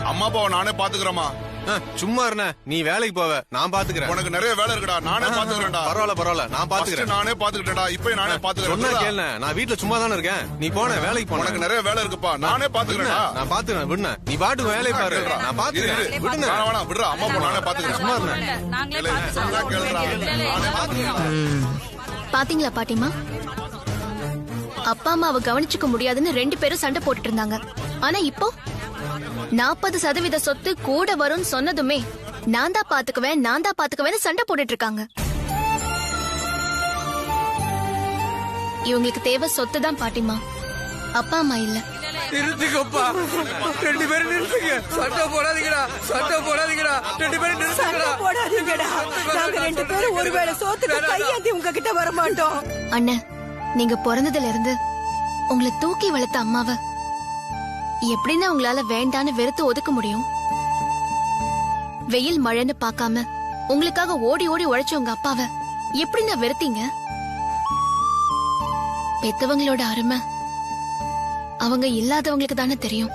அம்மா அப்பாவை நானே பாத்துக்கிறேமா. சும்மா இருன, நீ வேலைக்கு போவ, நான் பாத்துக்கிறேன். உனக்கு நிறைய வேலை இருக்குடா, நானே பாத்துக்கிறேன்டா. பரவாயில்ல, நான் பாத்துக்கிறேன். நானே பாத்துக்கிட்டேன்டா, இப்ப நானே பாத்துக்கிறேன். சொன்னா கேளு, நான் வீட்டுல சும்மா தானே இருக்கேன். நீ போன வேலைக்கு போன. உனக்கு நிறைய வேலை இருக்குப்பா, நானே பாத்துக்கிறேன்டா. நான் பாத்துக்கிறேன், விடுன. நீ பாட்டுக்கு வேலையை பாரு, நான் பாத்துக்கிறேன். விடுங்க, வேணாம் விடுறா, அம்மா அப்பா நானே பாத்துக்கிறேன். சும்மா இருன. பாத்தீங்களா பாட்டிமா, அப்பா அம்மாவை கவனிச்சுக்க முடியாதுன்னு 2 பேரும் சண்டை போட்டுட்டு இருந்தாங்க. ஆனா இப்போ 40% சொத்து கூட வரும்னு சொன்னதுமே நான் தான் பாத்துக்குவேன் சண்டை போட்டுட்டு இருக்காங்க. இவங்களுக்கு தேவை சொத்து தான் பாட்டிமா, அப்பா அம்மா இல்ல. நிறுத்துக்கப்பா, 2 பேரும் நிறுத்துங்க. சண்டை போடாதீங்கடா, 2 பேரும் நிறுத்துங்கடா. போடாதீங்கடா, நாங்க 2 பேரும் ஒருவேளை சோத்துக்கு கையாந்தி உங்ககிட்ட வர மாட்டோம். அண்ணன், நீங்க பிறந்ததுல இருந்து உங்களை தூக்கி வளர்த்த அம்மாவை எப்படின்னா உங்களால வேண்டான்னு வெறுத்து ஒதுக்க முடியும்? வெயில் மழைன்னு பாக்காம உங்களுக்காக ஓடி ஓடி உழைச்ச உங்க அப்பாவை எப்படின்னா வெறுத்தீங்க? பெத்தவங்களோட அருமை அவங்க இல்லாதவங்களுக்கு தானே தெரியும்.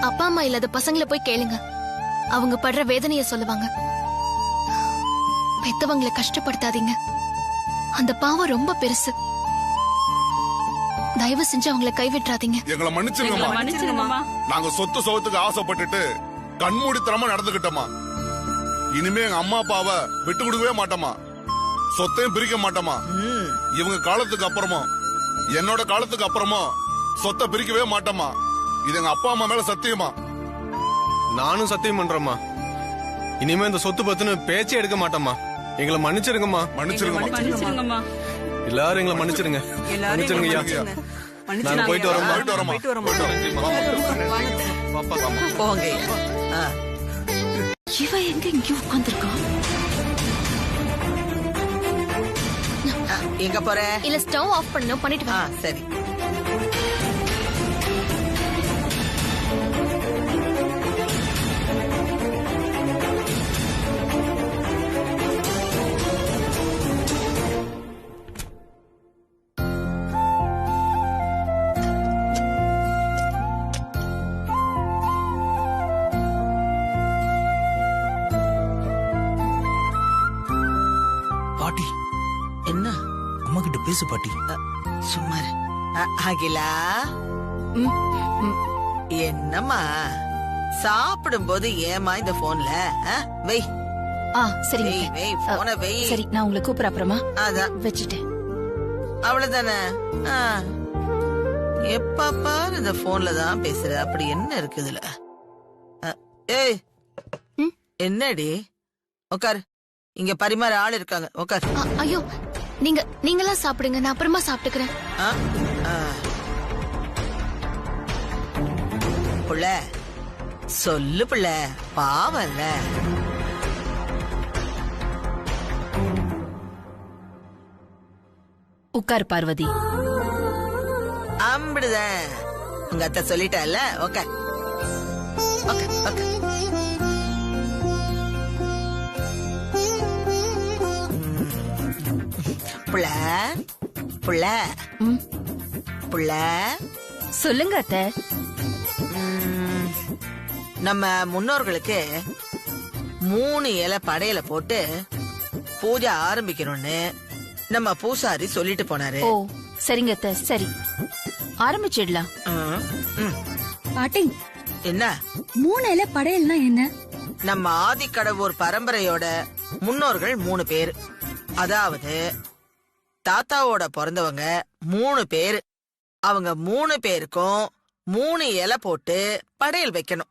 அப்பா அம்மா இல்லாத பசங்களை போய் கேளுங்க, அவங்க படுற வேதனைய சொல்லுவாங்க. பெத்தவங்களை கஷ்டப்படுத்தாதீங்க, அந்த பாவம் ரொம்ப பெருசு. தயவு செஞ்சு அவங்கள கைவிட்டுறாதீங்க. எங்களை மன்னிச்சிருங்கம்மா. நாங்க சொத்து சோத்துக்கு ஆசைப்பட்டுட்டு கண்மூடித்தனமா நடந்துகிட்டோமா. இனிமே எங்க அம்மா அப்பாவை விட்டு கொடுக்கவே மாட்டோமா, சொத்தையும் பிரிக்க மாட்டோமா. இவங்க காலத்துக்கு அப்புறமா என்னோட காலத்துக்கு அப்புறமா சொத்தை பிரிக்கவே மாட்டோமா. இது எங்க அப்பா அம்மா மேல சத்தியமா. நானும் சத்தியம் பண்றேம்மா, இனிமே இந்த சொத்து பத்துன்னு பேச்சே எடுக்க மாட்டோமா. எங்களை மன்னிச்சிருங்கம்மா. மன்னிச்சிருங்கம்மா. எல்லாரும் எங்களை மன்னிச்சிருங்க. மன்னிச்சிருங்க ஐயா. நாங்க போயிட்டு வரோம்மா. போங்க. இவ எங்க இங்க உட்கார்ந்திருக்கான்? எங்க போற? இல்ல ஸ்டவ் ஆஃப் பண்ணணும், பண்ணிட்டு வா. சரி. பாட்டி என்ன? அம்மா கிட்ட பேசு பாட்டி. சும்மா அகிலா, என்னம்மா சாப்பிடும் போது ஏமா இந்த போன்ல வை? சரி வை, போன வை. சரி, நான் உங்களை கூப்பிட அப்புறமா. அதான் வச்சுட்டேன். அவ்வளவுதானே? எப்ப பாரு இந்த போன்ல தான் பேசுற. அப்படி என்ன இருக்குதுல? ஏய், என்னடி? உட்காரு, இங்க பரிமாற ஆள் இருக்காங்க, உட்காரு. ஐயோ, நீங்களாம் சாப்பிடுங்க, நான் அப்புறமா சாப்பிட்டுக்கிறேன். புள்ள சொல்லு, புள்ள பாவம்ல. உட்கார் பார்வதி. அம்பிடுதான், உங்க அத்தை சொல்லிட்டால. Okay okay okay. புள்ள புள்ள புள்ள சொல்லுங்க அத்தை. நம்ம முன்னோர்களுக்கு 3 இலை படையல போட்டு பூஜை ஆரம்பிக்கணும்னு நம்ம பூசாரி சொல்லிட்டு போனாரு. ஓ சரிங்க அத்தை, சரி ஆரம்பிச்சிடலாம். பாட்டி, என்ன 3 இலை படையல்னா என்ன? நம்ம ஆதிக்கடவுர் பரம்பரையோட முன்னோர்கள் 3 பேர். அதாவது தாத்தாவோட பிறந்தவங்க 3 பேர். அவங்க 3 பேருக்கும் 3 இலை போட்டு படையல் வைக்கணும்.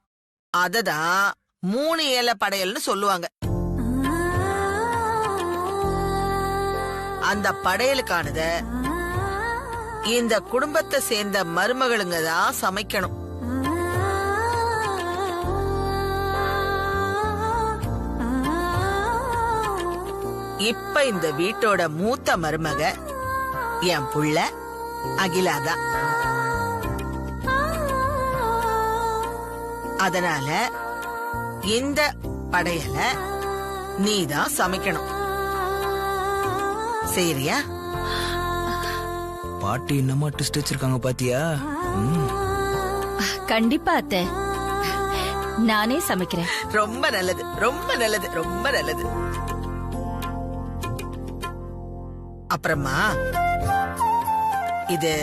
அததான் 3 இலை படையல்னு சொல்லுவாங்க. அந்த படையலுக்கானத இந்த குடும்பத்தை சேர்ந்த மருமகளுங்க தான் சமைக்கணும். இப்ப இந்த வீட்டோட மூத்த மருமக என் புள்ள அகிலாதான். அதனால இந்த படையல நீதான் சமைக்கணும். சரியா? பாட்டி என்னமா ட்விஸ்ட் வச்சிருக்காங்க பாத்தியா? கண்டிப்பா அத்தை, நானே சமைக்கிறேன். ரொம்ப நல்லது, ரொம்ப நல்லது, ரொம்ப நல்லது. அப்புறமா இது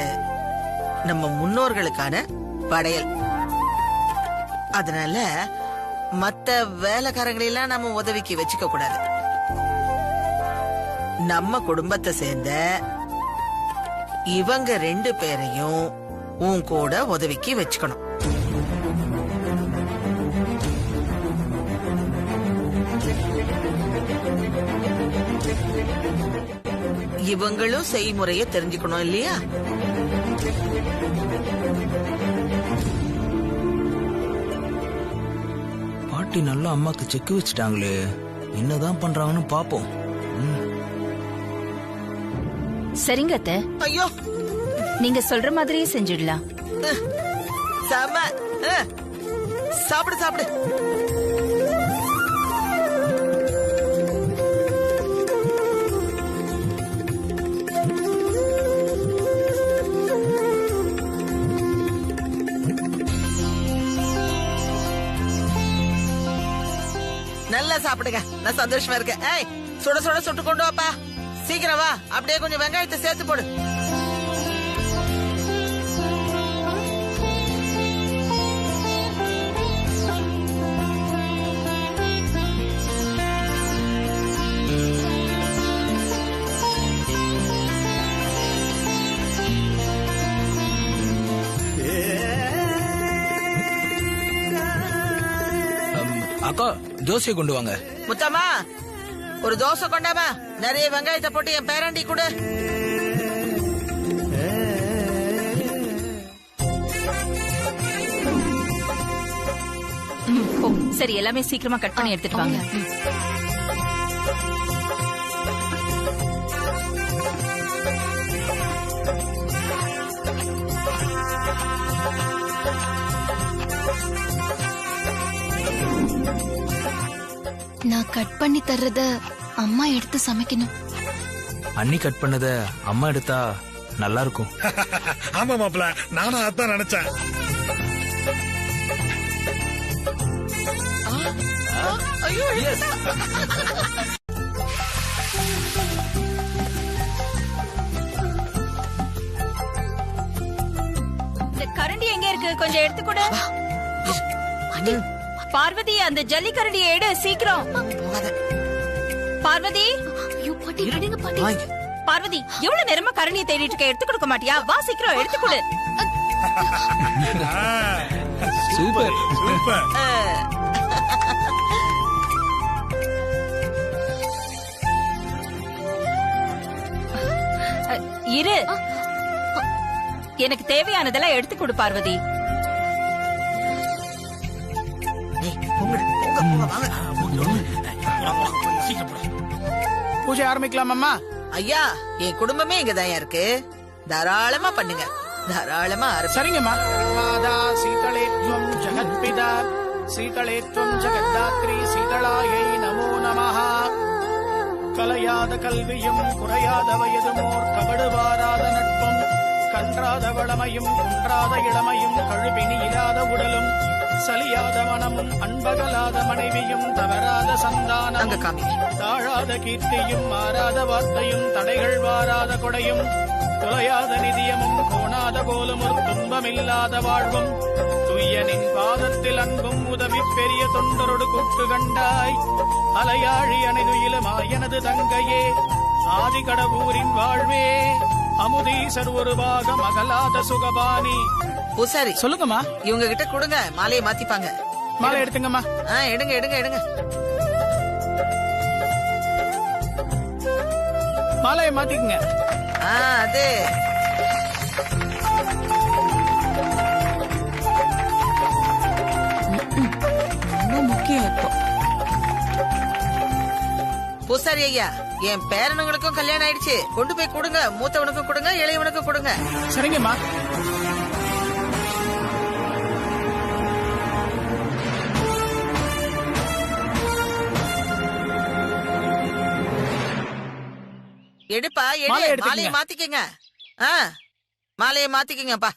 நம்ம முன்னோர்களுக்கான படையல். அதனால மத்த வேலைக்காரங்களெல்லாம் நம்ம உதவிக்கு வச்சுக்க கூடாது. நம்ம குடும்பத்தை சேர்ந்த இவங்க 2 பேரையும் உன் கூட உதவிக்கு வச்சுக்கணும். இவங்களும் செய்முறைய தெரிஞ்சுக்கணும் இல்லையா? பாட்டி நல்லா அம்மாக்கு செக் வச்சுட்டாங்களே, என்னதான் பண்றாங்கன்னு பாப்போம். சரிங்க அத்தை. ஐயோ, நீங்க சொல்ற மாதிரியே செஞ்சிடலாம். செம. சாப்பிடு சாப்பிடு. நல்லா சாப்பிடுங்க. நான் சந்தோஷமா இருக்கேன். ஏய், சுட சுட சுட்டு கொண்டு வாப்பா. சீக்கிரம் வா. அப்படியே கொஞ்சம் வெங்காயத்தை சேர்த்து போடு. அக்கா, தோசை கொண்டு வாங்க. முத்தம்மா, ஒரு தோசை கொண்டாமா. நிறைய வெங்காயத்தை போட்டு என் பேராண்டி கொடு. சரி, எல்லாமே சீக்கிரமா கட் பண்ணி எடுத்துட்டு வாங்க. நான் கட் பண்ணி தர்றத அம்மா எடுத்து சமைக்கணும். அண்ணி கட் பண்ணத அம்மா எடுத்தா நல்லா இருக்கும். ஆமா மாப்பிள்ள, நானும் அதான் நினைச்சேன். இந்த கரண்டி எங்க இருக்கு? கொஞ்சம் எடுத்து கொடு. பார்வதி, அந்த ஜல்லி கரண்டியை எடு சீக்கிரம். பார்வதி, பார்வதி, எவ்வளவு நேரமா கரண்டியை தேடிட்டு இருக்க? எடுத்து கொடுக்க மாட்டியா? வா சீக்கிரம் எடுத்து கொடு. Super super. இரு, எனக்கு தேவையானதெல்லாம் எடுத்து கொடு பார்வதி. பூஜை ஆரம்பிக்கலாம் அம்மா. ஐயா, என் குடும்பமே இங்கதான் இருக்கு. தாராளமா பண்ணுங்க, தாராளமா. சரிங்கம்மா. மாதா சீதளேத்வம் ஜகத்பிதா சீதளேத்வம் ஜகத்தாத்ரி சீதளாயை நமோ நமஹ. கலையாத கல்வியும் குறையாத வயதுமோர் கபடுவாராத நட்பும் கன்றாத வளமையும் குன்றாத இளமையும் கழுபினி இல்லாத உடலும் சலியாத மனமும் அன்பகலாத மனைவியும் தவறாத சந்தானம் தாழாத கீர்த்தியும் மாறாத வார்த்தையும் தடைகள் வாராத கொடையும் துளையாத நிதியமும் கோணாத கோலும் ஒரு துன்பமில்லாத வாழ்வும் துய்யனின் பாதத்தில் அன்பும் உதவி பெரிய தொண்டரோடு கூட்டு கண்டாய் அலையாழி அணைதுயிலும் ஆயனது தங்கையே ஆதி கடவுரின் வாழ்வே அமுதீசர் ஒரு பாகம் அகலாத சுகபாணி. பூசாரி சொல்லுங்கம்மா. இவங்க கிட்ட கொடுங்க, மாலையை மாத்திப்பாங்க. மாலை எடுத்துங்கம்மா. எடுங்க எடுங்க எடுங்க. மாலையை மாத்திக்குங்க. அது முக்கியம் இப்போ. பூசாரி ஐயா, என் பேரனுங்களுக்கும் கல்யாணம் ஆயிடுச்சு. கொண்டு போய் கொடுங்க. மூத்தவனுக்கும் கொடுங்க, இளையவனுக்கும் கொடுங்க. சரிங்கம்மா. எடுப்பா மாலை எடு, எடுத்துக்கங்க. மாலையை மாத்திக்கங்க. மாலையை மாத்திக்கங்கப்பா.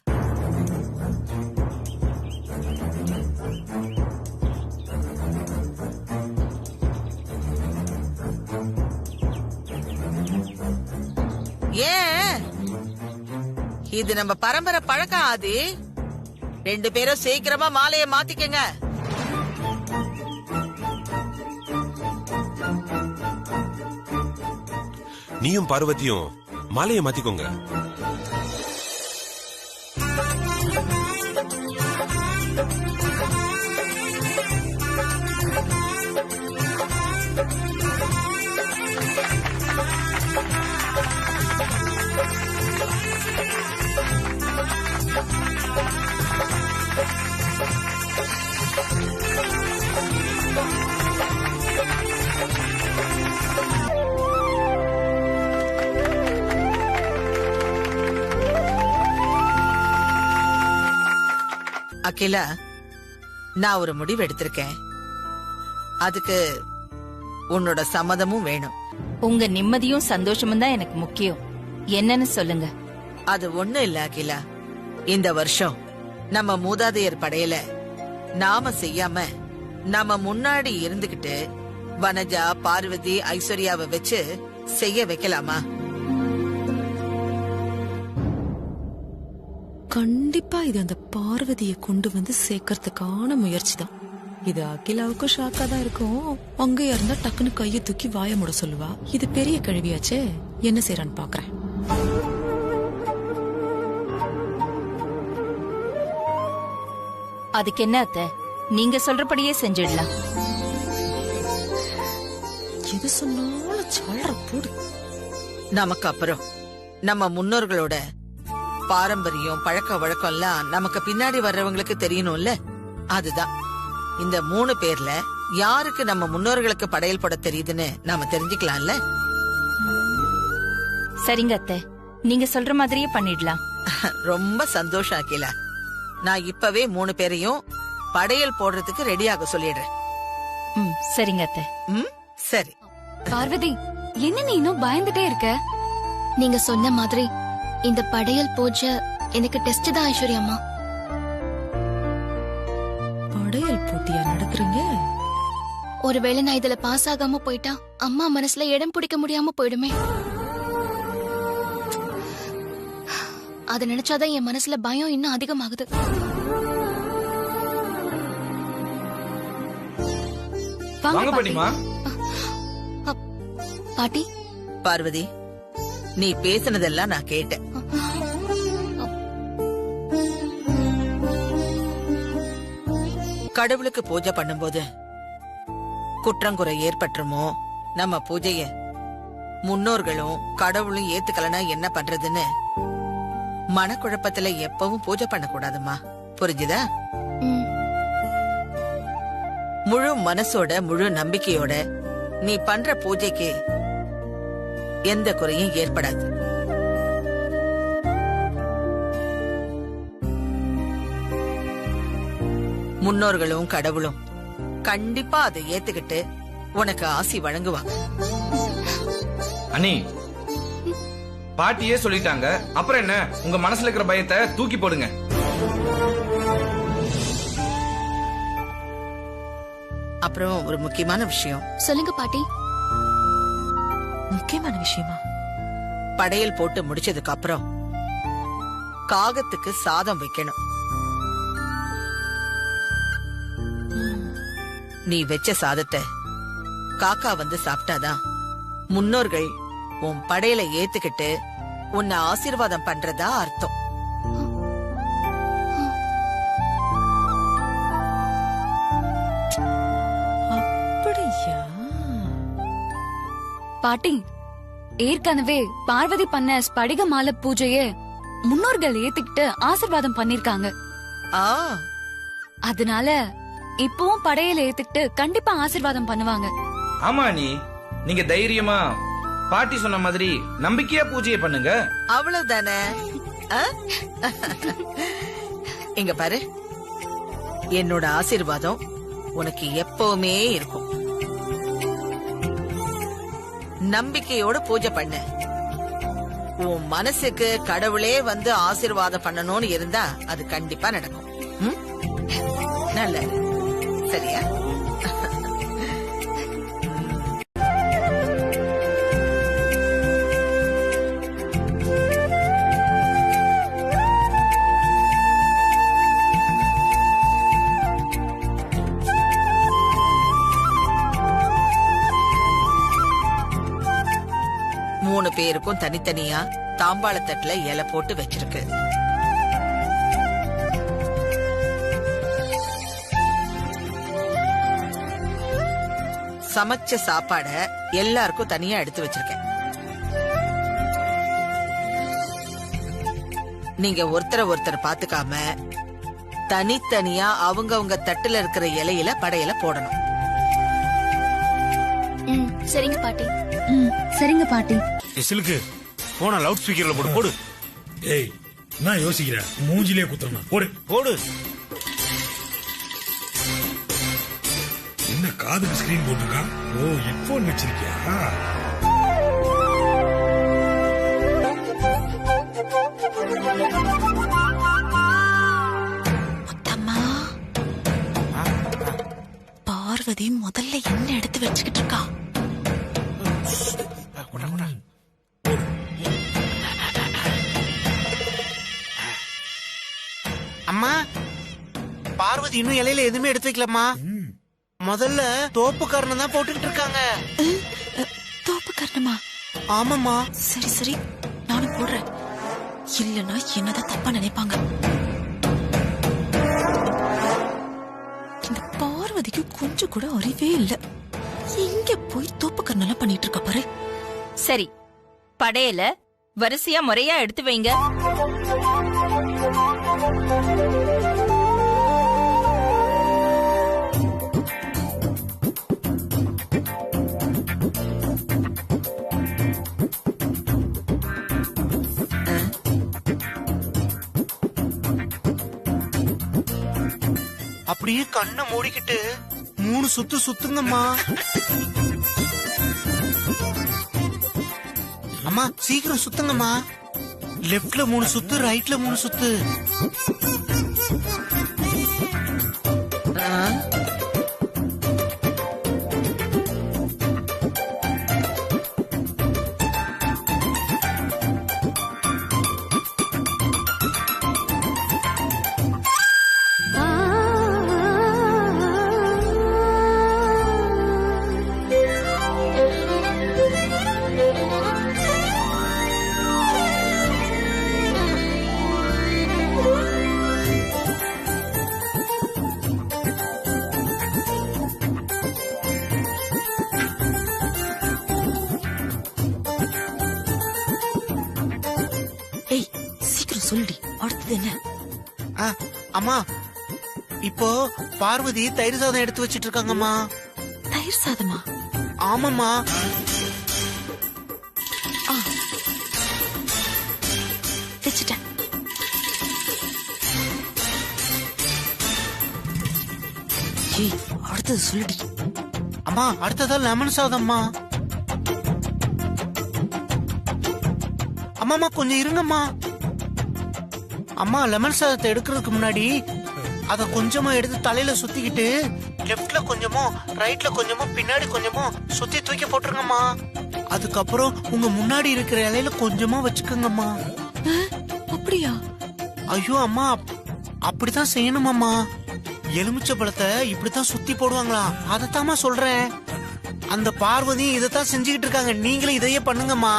ஏன் இது நம்ம பரம்பரை பழக்கம். ஆதி 2 பேரும் சீக்கிரமா மாலையை மாத்திக்கங்க. நீயும் பார்வதியும் மாலையை மாத்திக்கோங்க. அகிலா, நான் ஒரு முடிவு எடுத்திருக்கேன். அதுக்கு உன்னோட சம்மதமும் வேணும். உங்க நிம்மதியும் சந்தோஷமும் தான் எனக்கு முக்கியம். என்னன்னு சொல்லுங்க. அது ஒண்ணு இல்ல அகிலா. இந்த வருஷம் நம்ம மூதாதையர் படையில நாம செய்யாம நம்ம முன்னாடி இருந்துகிட்டு வனஜா, பார்வதி, ஐஸ்வர்யாவை வச்சு செய்ய வைக்கலாமா? கண்டிப்பா இது அந்த பார்வதியை கொண்டு வந்து சேர்க்கறதுக்கான முயற்சி தான். இது அகிலாவுக்கும் ஷாக்கா தான் இருக்கும். அங்க இருந்தா டக்குன்னு கையை தூக்கி வாய மூட சொல்லுவா. இது பெரிய கழுவியாச்சே, என்ன செய்யறான்னு பாக்குறேன். அதுக்கு என்ன அத்தை, நீங்க சொல்றபடியே செஞ்சிடலாம். எது சொன்னாலும் சொல்ற போடு. நமக்கு அப்புறம் நம்ம முன்னோர்களோட பாரம்பரியம், பழக்க வழக்கம் எல்லாம் நமக்கு பின்னாடி வர்றவங்களுக்கு தெரியணும்ல. அதுதான் இந்த 3 பேர்ல யாருக்கு நம்ம முன்னோர்களுக்கு படையல் போட தெரியுதுன்னு நாம தெரிஞ்சுக்கலாம்ல. சரிங்க அத்தை, நீங்க சொல்ற மாதிரியே பண்ணிடலாம். ரொம்ப சந்தோஷம் அகிலா. நான் இப்பவே 3 பேரையும் படையல் போடுறதுக்கு ரெடியாக சொல்லிடுறேன். சரிங்க அத்தை. சரி. பார்வதி, என்ன நீ இன்னும் பயந்துட்டே இருக்க? நீங்க சொன்ன மாதிரி இந்த படையல் பூஜை எனக்கு டெஸ்ட் தான் ஐஸ்வர்யா அம்மா. படையல் போட்டியா நடத்துறீங்க? ஒருவேளை நான் இதுல பாஸ் ஆகாம போயிட்டா அம்மா மனசுல இடம் பிடிக்க முடியாம போயிடுமே. அத நினைச்சாதான் என் மனசுல பயம் இன்னும் அதிகமாகுது. வாங்க பாட்டிமா. பாட்டி. பார்வதி, நீ பேசினதெல்லாம் நான் கேட்டேன். கடவுளுக்கு பூஜை பண்ணும்போது குற்றங்குறை ஏற்பட்டுமோ, நம்ம பூஜைய முன்னோர்களும் கடவுளும் ஏத்துக்கலனா என்ன பண்றதுன்னு மனக்குழப்பத்துல எப்பவும் பூஜை பண்ண கூடாதுமா. புரிஞ்சுதா? முழு மனசோட, முழு நம்பிக்கையோட நீ பண்ற பூஜைக்கு எந்த குறையும் ஏற்படாது. முன்னோர்களும் கடவுளும் கண்டிப்பா அதை ஏத்துக்கிட்டு உனக்கு ஆசி வழங்குவாங்க. அண்ணி, பாட்டியே சொல்லிட்டாங்க, அப்புறம் என்ன? உங்க மனசுல இருக்கிற பயத்தை தூக்கி போடுங்க. அப்புறம் ஒரு முக்கியமான விஷயம். சொல்லுங்க பாட்டி. முக்கியமான விஷயமா? படையல் போட்டு முடிச்சதுக்கு அப்புறம் காகத்துக்கு சாதம் வைக்கணும். நீ வெச்ச சாதத்தை காக்கா வந்து சாப்பிட்டாதான் முன்னோர்கள் உன் படையல ஏத்துக்கிட்டு உன்னை ஆசீர்வாதம் பண்றதா அர்த்தம். அப்படியா? பாட்டி, ஏற்கனவே பார்வதி பண்ண ஸ்படிக மாலை பூஜைய முன்னோர்கள் ஏத்துக்கிட்டு ஆசீர்வாதம் பண்ணிருக்காங்க. அதனால இப்பவும் படையல ஏத்துக்கிட்டு கண்டிப்பா ஆசீர்வாதம் பண்ணுவாங்க. ஆமா நீ, நீங்க தைரியமா பாட்டி சொன்ன மாதிரி நம்பிக்கையா பூஜையை பண்ணுங்க. அவ்வளவுதானே? இங்க பாரு, என்னோட ஆசீர்வாதம் உனக்கு எப்பவுமே இருக்கும். நம்பிக்கையோட பூஜை பண்ண. உன் மனசுக்கு கடவுளே வந்து ஆசீர்வாதம் பண்ணணும்னு இருந்தா அது கண்டிப்பா நடக்கும். ம்? நல்ல சரியா? மூணு பேருக்கும் தனித்தனியா தாம்பாளத்தட்டுல இலை போட்டு வச்சிருக்கு. சமைச்ச சாப்பாட எல்லாருக்கும் தனியா எடுத்து வச்சிருக்கேன். நீங்க ஒருத்தர் பாத்துக்காம தனித்தனியா அவங்க தட்டுல இருக்கிற இலையில படையல போடணும். சரிங்க பாட்டி. சரிங்க பாட்டி. சிலுக்கு போன லவுட் ஸ்பீக்கர்ல போடு போடு. ஏய் நான் யோசிக்கிறேன், மூஞ்சிலே குத்துறேன். போடு போடு. என்ன காதுக்கு ஸ்கிரீன் போட்டிருக்கான்? ஓ ஹெட்போன் வச்சிருக்கியா? முத்தம்மா, பார்வதி முதல்ல என்ன எடுத்து வச்சுக்கிட்டு இருக்கா? அம்மா, பார்வதி இன்னும் இலையில எதுவுமே எடுத்து வைக்கலம்மா. முதல்ல தோப்பு காரணம் தான் போட்டுக்கிட்டு இருக்காங்க. தோப்பு காரணமா? ஆமாம்மா. சரி சரி, நானும் போடுறேன். இல்லன்னா என்னதான் தப்பா நினைப்பாங்க. இந்த பார்வதிக்கு கொஞ்சம் கூட அறிவே இல்ல. எங்க போய் தோப்பு கர்ணெல்லாம் பண்ணிட்டு இருக்க பாரு. சரி, படையல வரிசையா முறையா எடுத்து வைங்க. அப்படியே கண்ணை மூடிக்கிட்டு 3 சுத்து சுத்துங்கம்மா. அம்மா சீக்கிரம் சுத்துங்கம்மா. லெப்ட்ல 3 சுத்து, ரைட்ல 3 சுத்து. ஏய் சீக்கிரம் சொல்லுடி, அடுத்தது என்ன? அம்மா, இப்போ பார்வதி தயிர் சாதம் எடுத்து வச்சிட்டு இருக்காங்கம்மா. தயிர் சாதமா? ஆமாம்மா. வச்சுட்டேன். ஏய் அடுத்தது சொல்லுடி. அம்மா அடுத்ததா லெமன் சாதம்மா. அம்மாமா கொஞ்சம் இருங்கம்மா. அம்மா லெமன் சாதத்தை எடுக்கிறதுக்கு முன்னாடி அத கொஞ்சமா எடுத்து தலையில சுத்திக்கிட்டு லெப்ட்ல கொஞ்சமோ ரைட்ல கொஞ்சமோ பின்னாடி கொஞ்சமோ சுத்தி தூக்கி போட்டுருங்கம்மா. அதுக்கப்புறம் உங்க முன்னாடி இருக்கிற இலையில கொஞ்சமா வச்சுக்கோங்கம்மா. அப்படியா? ஐயோ அம்மா, அப்படித்தான் செய்யணுமாம்மா. எலுமிச்சை பழத்தை இப்படித்தான் சுத்தி போடுவாங்களா? அதத்தாம்மா சொல்றேன். அந்த பார்வதி இதத்தான் செஞ்சுக்கிட்டு இருக்காங்க. நீங்களும் இதையே பண்ணுங்கம்மா.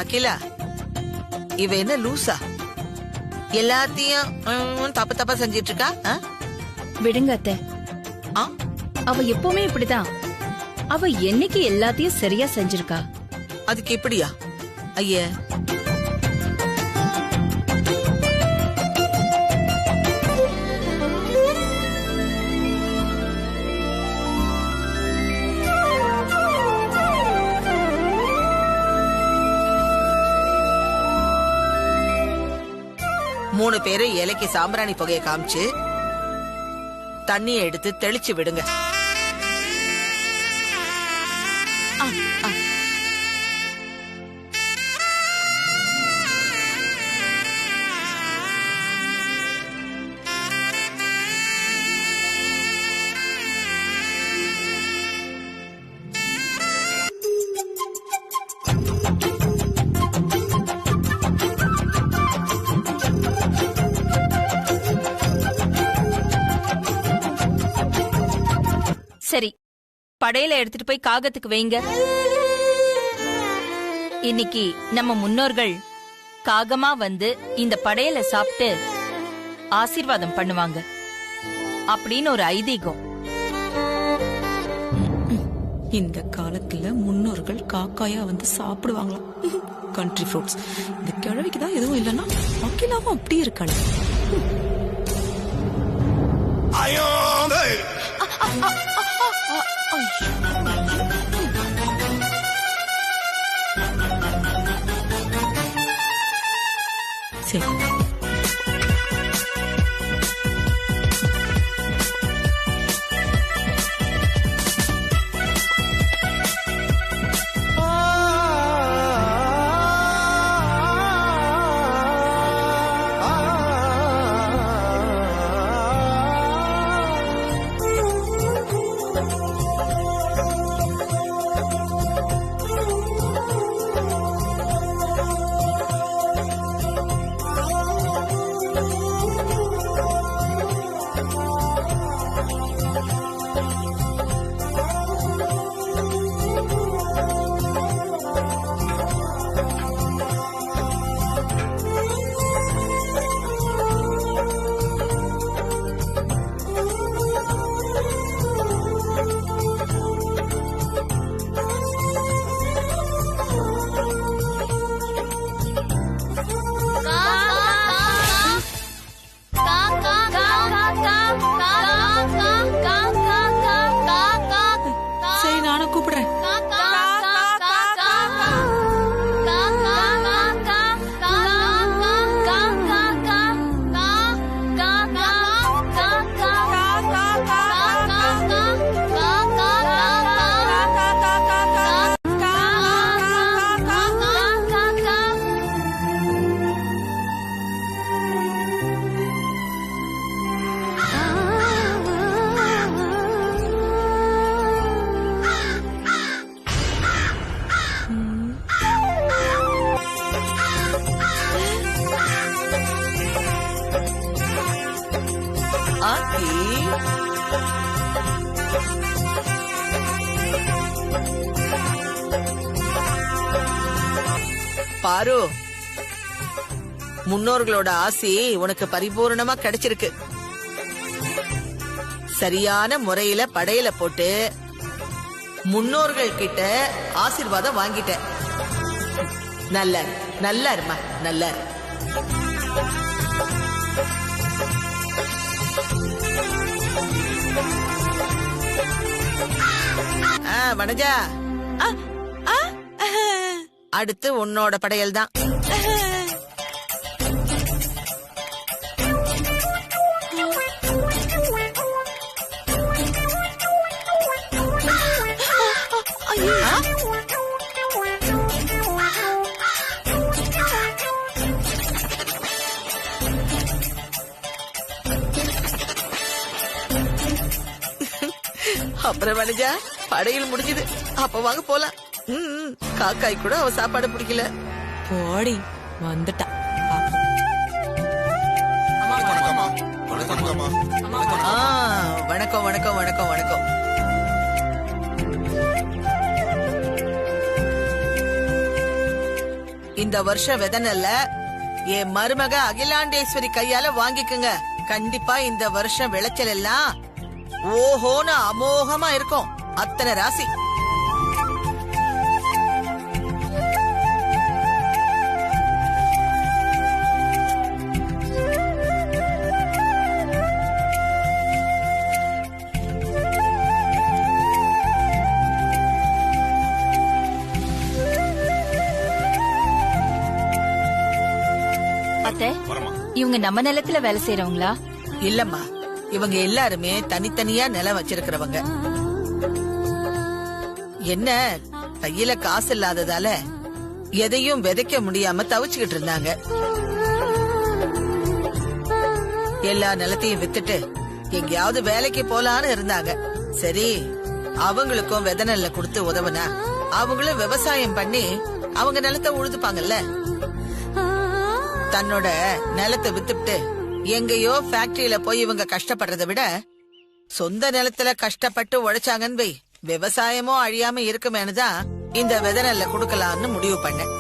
அகிலா, இவ என்ன லூசா? எல்லாத்தையும் தப்பு தப்பா செஞ்சிட்டு இருக்கா? விடுங்க அத்தை. அவ எப்பவுமே இப்படிதான். அவ என்னைக்கு எல்லாத்தையும் சரியா செஞ்சிருக்கா? அதுக்கு எப்படியா? ஐயா, 3 பேரும் இலைக்கு சாம்பிராணி புகையை காமிச்சு தண்ணியை எடுத்து தெளிச்சு விடுங்க. சரி, படையில எடுத்துட்டு போய் காகத்துக்கு வைங்க. இன்னைக்கு நம்ம முன்னோர்கள் காகமா வந்து இந்த படையல சாப்பிட்டு ஆசீர்வாதம் பண்ணுவாங்க அப்படின்னு ஒரு ஐதீகம். இந்த காலத்துல முன்னோர்கள் காக்காயா வந்து சாப்பிடுவாங்களாம். Country fruits. இந்த கிழவிக்கு தான் எதுவும் இல்லைன்னா அகிலாவும் அப்படியே இருக்காள். சரி, நானும் கூப்பிடுறேன். பாரு, முன்னோர்களோட ஆசி உனக்கு பரிபூர்ணமா கிடைச்சிருக்கு. சரியான முறையில படையில போட்டு முன்னோர்கள் கிட்ட ஆசீர்வாதம் வாங்கிட்ட. நல்லா நல்லா இருமா, நல்லா. வனஜா, அடுத்து உன்னோட படையல் தான். அப்புறம் வனஜா, படையல் முடிஞ்சது. அப்ப வாங்க போலாம். காக்காய் கூட அவ சாப்பாடு பிடிக்கல. போடி வந்துட்டா. வணக்கம் வணக்கம் வணக்கம் வணக்கம். இந்த வருஷம் விதனல்ல என் மருமக அகிலாண்டேஸ்வரி கையால வாங்கிக்குங்க. கண்டிப்பா இந்த வருஷம் விளைச்சல் எல்லாம் ஓஹோன்னு அமோகமா இருக்கும். அத்தனை ராசி. இவங்க நம்ம நிலத்துல வேலை செய்யறவங்களா? இல்லம்மா, இவங்க எல்லாருமே தனித்தனியா நிலம் வச்சிருக்கிறவங்க. என்ன கையில காசு இல்லாததால எதையும் விதைக்க முடியாம தவிச்சுக்கிட்டு இருந்தாங்க. எல்லா நிலத்தையும் வித்துட்டு எங்கேயாவது வேலைக்கு போலான்னு இருந்தாங்க. சரி, அவங்களுக்கும் விதை நெல்ல கொடுத்து உதவுனா அவங்களும் விவசாயம் பண்ணி அவங்க நிலத்தை உழுதுப்பாங்கல்ல. தன்னோட நிலத்தை வித்துட்டு எங்கேயோ ஃபேக்டரியில போய் இவங்க கஷ்டப்படுறதை விட சொந்த நிலத்துல கஷ்டப்பட்டு உழைச்சாங்கன்னு வை, விவசாயமும் அழியாம இருக்குமேனுதான் இந்த விதை நெல்ல கொடுக்கலாம்னு முடிவு பண்ணேன்.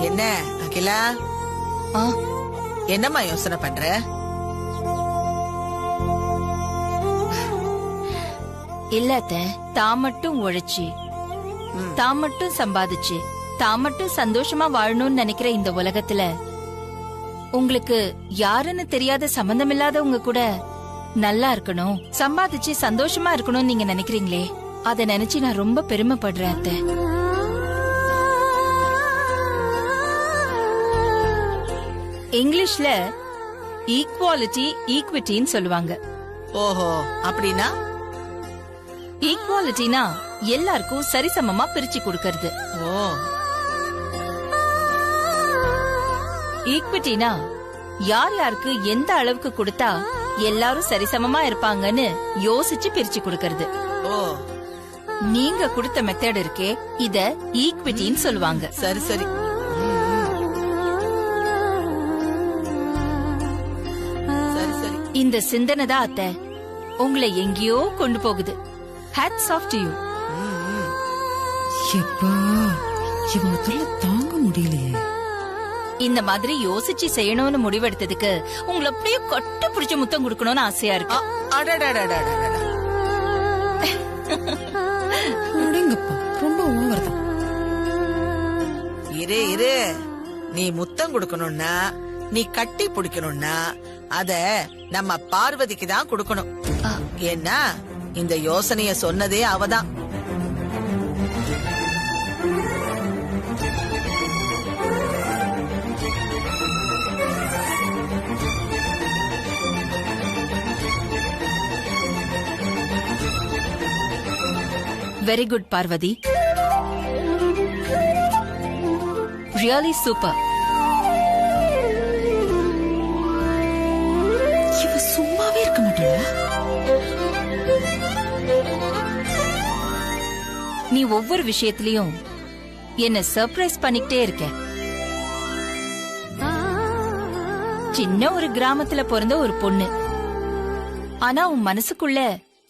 என்ன அகிலா, என்னம்மா யோசனை பண்ற? இல்ல, தான் மட்டும் உழைச்சி தான் மட்டும் சம்பாதிச்சு தான் மட்டும் சந்தோஷமா வாழணும்னு நினைக்கிற இந்த உலகத்துல உங்களுக்கு யாருன்னு தெரியாத சம்பந்தம் இல்லாதவங்க கூட நல்லா இருக்கணும், சம்பாதிச்சு சந்தோஷமா இருக்கணும்னு நீங்க நினைக்கிறீங்களே, அத நினைச்சு நான் ரொம்ப பெருமைப்படுறேன் அத்தை. இங்கிலீஷ்ல ஈக்வாலிட்டி ஈக்விட்டின்னு சொல்லுவாங்க. ஓஹோ, அப்படின்னா? ஈக்வாலிட்டினா எல்லாருக்கும் சரிசமமா பிரிச்சு கொடுக்கறது. ஈக்விட்டினா யார் யாருக்கு எந்த அளவுக்கு கொடுத்தா எல்லாரும் சரிசமமா இருப்பாங்கன்னு யோசிச்சு பிரிச்சு கொடுக்கறது. நீங்க கொடுத்த மெத்தட் இருக்கே, இத ஈக்விட்டின்னு சொல்லுவாங்க. சரி சரி. இந்த சிந்தனை தான் அத்தை உங்களை எங்கேயோ கொண்டு போகுது. Hats off to you. இவங்க தொல்லை தாங்க முடியலையே. இந்த மாதிரி யோசிச்சு செய்யணும்னு முடிவெடுத்ததுக்கு உங்களை அப்படியே கட்டு பிடிச்ச முத்தம் கொடுக்கணும்னு ஆசையா இருக்கு. ரொம்ப ஓவர் தான். இரு இரு, நீ முத்தம் கொடுக்கணும்னா, நீ கட்டி பிடிக்கணும்னா அத நம்ம பார்வதிக்கு தான் கொடுக்கணும். ஏன்னா இந்த யோசனைய சொன்னதே அவதான். Very good Parvati, really super. இவ சும்மாவே இருக்க மாட்டாளா? நீ ஒவ்வொரு விஷயத்திலயும் என்ன சர்ப்ரைஸ் பண்ணிக்கிட்டே இருக்க. சின்ன ஒரு கிராமத்துல பிறந்த ஒரு பொண்ணு, ஆனா உன் மனசுக்குள்ள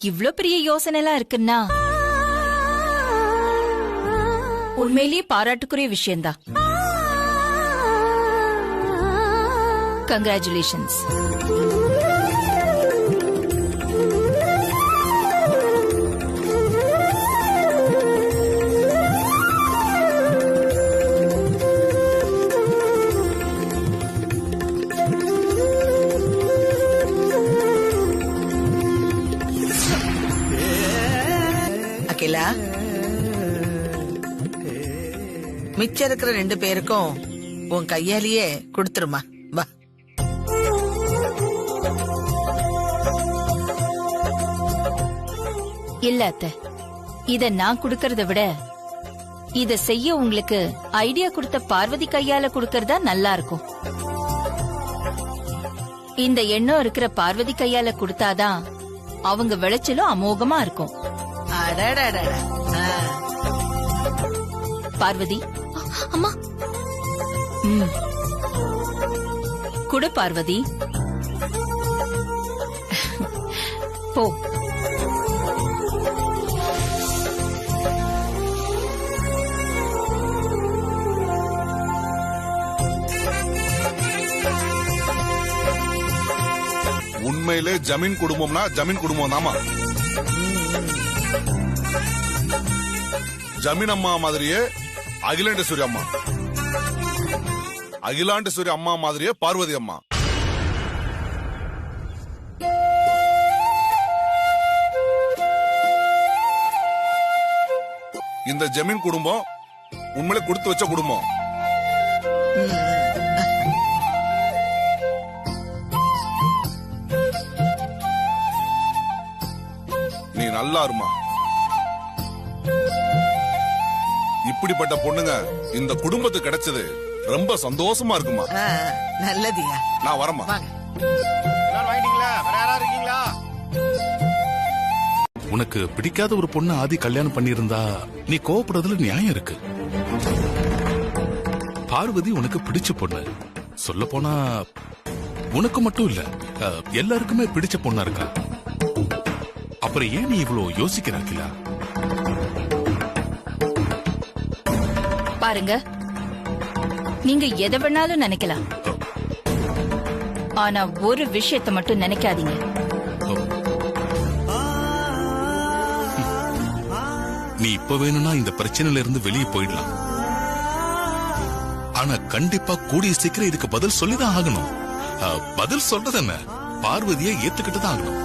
இவ்ளோ பெரிய யோசனை எல்லாம் இருக்குன்னா உண்மையிலேயே பாராட்டுக்குரிய விஷயம்தான். கங்க்ராச்சுலேஷன்ஸ். அகிலா, மிச்சம் இருக்கிற 2 பேருக்கும் உன் கையாலேயே கொடுத்துருமா. வா. இல்ல அத்தை, இத நான் குடுக்கறத விட இத செய்ய உங்களுக்கு ஐடியா கொடுத்த பார்வதி கையால குடுக்கறதா நல்லா இருக்கும். இந்த எண்ணம் இருக்கிற பார்வதி கையால கொடுத்தாதான் அவங்க விளைச்சலும் அமோகமா இருக்கும். பார்வதி, அம்மா. குடு பார்வதி, போ. உண்மையிலே ஜமீன் குடும்பம்னா ஜமீன் குடும்பம் தாமா. ஜமீன் அம்மா மாதிரியே அகிலாண்டேஸ்வரி அம்மா, அகிலாண்டேஸ்வரி அம்மா மாதிரியே பார்வதி அம்மா. இந்த ஜமீன் குடும்பம் உண்மையிலே கொடுத்து வச்ச குடும்பம். நீ நல்லா இருமா. இப்படிப்பட்ட பொண்ணுங்க இந்த குடும்பத்துக்கு கிடைச்சது ரொம்ப சந்தோஷமா இருக்குமா. நல்லதியா. நான் வரமா. உனக்கு பிடிக்காத ஒரு பொண்ணு ஆதி கல்யாணம் பண்ணியிருந்தா நீ கோவப்படுறதுல நியாயம் இருக்கு. பார்வதி உனக்கு பிடிச்ச பொண்ணு. சொல்ல போனா உனக்கு மட்டும் இல்ல, எல்லாருக்குமே பிடிச்ச பொண்ணா இருக்கா. அப்புறம் ஏன் நீ இவ்வளவு யோசிக்கிறாக்கில? பாருங்க, நீங்க எதை வேணாலும் நினைக்கலாம், ஆனா ஒரு விஷயத்தை மட்டும் நினைக்காதீங்க. நீ இப்ப வேணும்னா இந்த பிரச்சனையில இருந்து வெளியே போயிடலாம். ஆனா கண்டிப்பா கூடிய சீக்கிரம் இதுக்கு பதில் சொல்லிதான் ஆகணும். பதில் சொல்றது என்ன, பார்வதியை ஏத்துக்கிட்டு தான் ஆகணும்.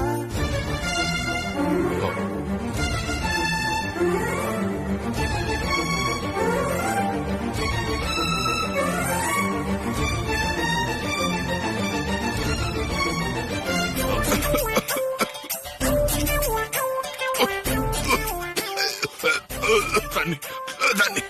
தண்ணி தண்ணி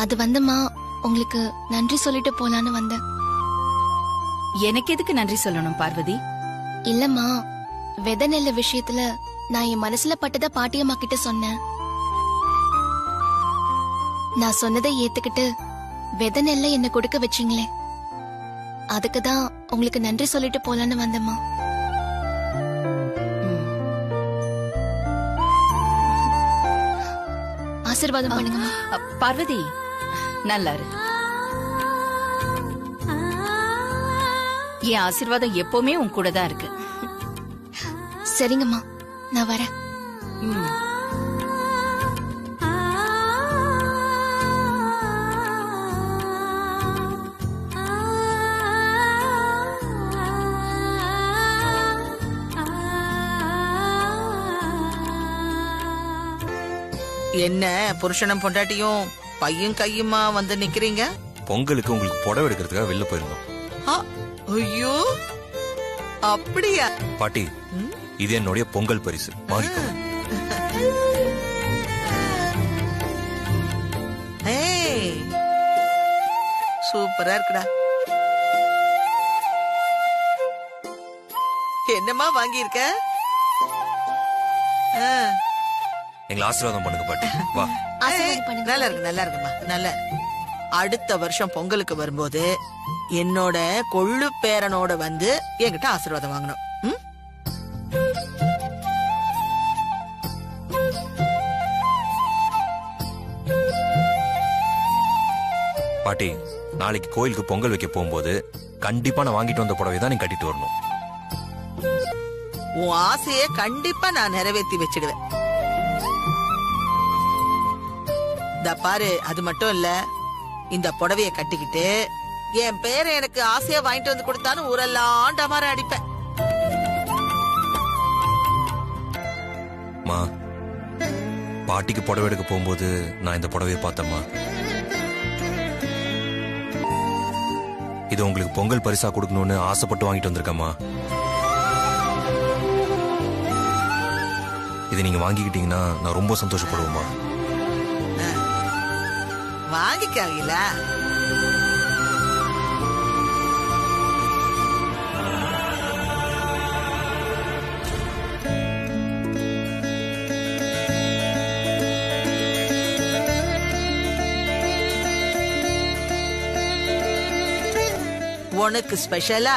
அது வந்தம்மா, உங்களுக்கு நன்றி சொல்லிட்டு போலான்னு வந்தேன். எனக்கு எதுக்கு நன்றி சொல்லணும் பார்வதி? இல்லம்மா, வித நெல்ல விஷயத்துல நான் என் மனசுல பட்டத பாட்டியம்மா கிட்ட சொன்னேன். நான் சொன்னதை ஏத்துக்கிட்டு வித நெல்ல என்ன கொடுக்க வச்சீங்களே, அதுக்குதான் உங்களுக்கு நன்றி சொல்லிட்டு போலான்னு வந்தம்மா. ஆசீர்வாதம் பண்ணுங்க பார்வதி. நல்லா இரு. என் ஆசீர்வாதம் எப்பவுமே உன் கூட தான் இருக்கு. சரிங்கம்மா, நான் வரேன். என்ன புருஷனும் பொண்டாட்டியும் பையன் கையுமா வந்து நிக்கிறீங்க? பொங்கலுக்கு உங்களுக்கு புடவை எடுக்கிறதுக்காக வெளில போயிருந்தோம். ஐயோ, அப்படியா? பாட்டி, இது என்னுடைய பொங்கல் பரிசு, வாங்கிக்கோ. சூப்பரா இருக்குடா. என்னமா வாங்கியிருக்க? எங்களை ஆசீர்வாதம் பண்ணுங்க பாட்டி. வா. நல்லா இருக்கு, நல்லா இருக்குமா, நல்ல. அடுத்த வருஷம் பொங்கலுக்கு வரும்போது என்னோட கொள்ளு பேரனோட வந்து என்கிட்ட ஆசீர்வாதம் வாங்கணும். பாட்டி, நாளைக்கு கோயிலுக்கு பொங்கல் வைக்க போகும்போது கண்டிப்பா நான் வாங்கிட்டு வந்த புடவை தான் நீ கட்டிட்டு வரணும். உன் ஆசையை கண்டிப்பா நான் நிறைவேற்றி வச்சிடுவேன். பாரு, அது மட்டும் இல்ல, இந்த புடவைய கட்டிக்கிட்டு என் பேரை எனக்கு ஆசையா வாங்கிட்டு வந்து கொடுத்தாலும் ஊரெல்லாம் டமார அடிப்பேன். மா, பாட்டிக்கு புடவை எடுக்க போகும்போது நான் இந்த புடவையை பார்த்தேம்மா. இது உங்களுக்கு பொங்கல் பரிசா கொடுக்கணும்னு ஆசைப்பட்டு வாங்கிட்டு வந்திருக்கேம்மா. இதை நீங்க வாங்கிக்கிட்டீங்கன்னா நான் ரொம்ப சந்தோஷப்படுவேம்மா. வாங்கிக்காங்கல. உனக்கு ஸ்பெஷலா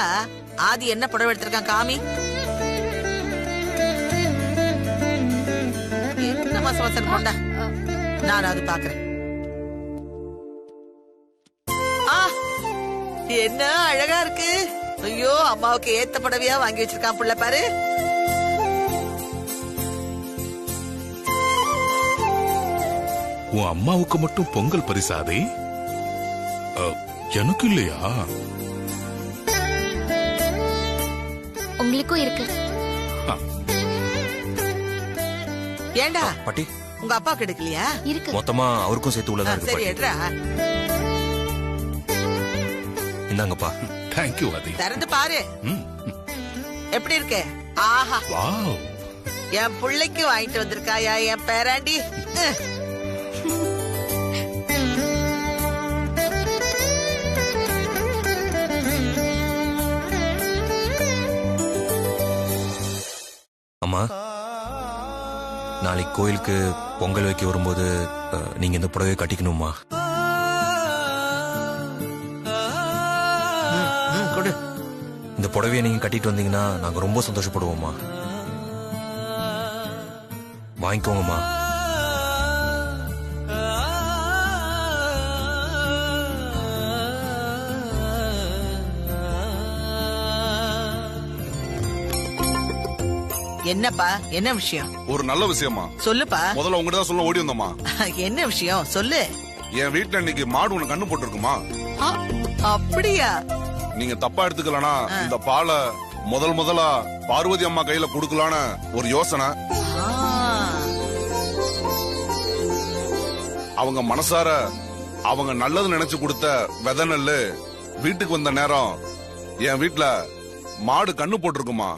ஆதி என்ன புடவை எடுத்திருக்கான் காமி? என்ன மாசம் கொண்டா, நான் அது பாக்குறேன். என்ன அழகா இருக்கு. ஐயோ, அம்மாவுக்கு ஏத்த புடவையா வாங்கி வச்சிருக்கான் புள்ள பாரு. உன் அம்மாவுக்கு மட்டும் பொங்கல் பரிசாதே? எனக்கு இல்லையா? உங்களுக்கும் இருக்கு. ஏண்டா பாட்டி உங்க அப்பா கிடைக்கலையா? இருக்கு. மொத்தமா அவருக்கும் சேர்த்து உள்ளதா இருக்கு சரி பாட்டி. எடுறா. இந்தாங்கப்பா. தேங்க்யூ ஆதி. திறந்து பாரு. எப்படி இருக்கு? ஆஹா, வாவ். என் பிள்ளைக்கு வாங்கிட்டு வந்திருக்காயா என் பேராண்டி? அம்மா, நாளைக்கு கோயிலுக்கு பொங்கல் வைக்க வரும்போது நீங்க இந்த புடவையை கட்டிக்கணுமா? இந்த புடவையை நீங்க கட்டிட்டு வந்தீங்கன்னா நாங்க ரொம்ப சந்தோஷப்படுவோம்மா. வாங்கிக்கோங்கம்மா. என்னப்பா, என்ன விஷயம்? ஒரு நல்ல விஷயமா? சொல்லுப்பா. முதல்ல உங்ககிட்ட தான் சொல்ல ஓடி வந்தோமா. என்ன விஷயம் சொல்லு. என் வீட்டுல இன்னைக்கு மாடு ஒண்ணு கண்ணு போட்டுருக்குமா. அப்படியா? நீங்க தப்பா எடுத்துக்கலனா இந்த பாலை முதலா பார்வதி அம்மா கையில குடுக்கலான்னு ஒரு யோசனை. அவங்க மனசார அவங்க நல்லது நினைச்சு கொடுத்த விதை நெல்லு வீட்டுக்கு வந்த நேரம் என் வீட்டுல மாடு கண்ணு போட்டிருக்குமா.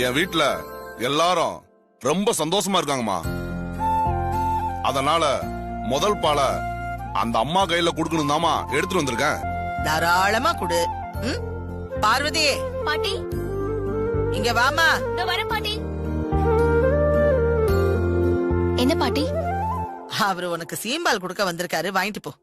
என் வீட்டுல எல்லாரும் ரொம்ப சந்தோஷமா இருக்காங்கம்மா. அதனால முதல் பாலை அந்த அம்மா கையில குடுக்கணும் தாமா எடுத்துட்டு வந்திருக்கேன். தாராளமா குடு. பார்வதி பாட்டி இங்க வாமா. வரேன் பாட்டி. என்ன பாட்டி? அவரு உனக்கு சீம்பால் கொடுக்க வந்திருக்காரு, வாங்கிட்டு போ.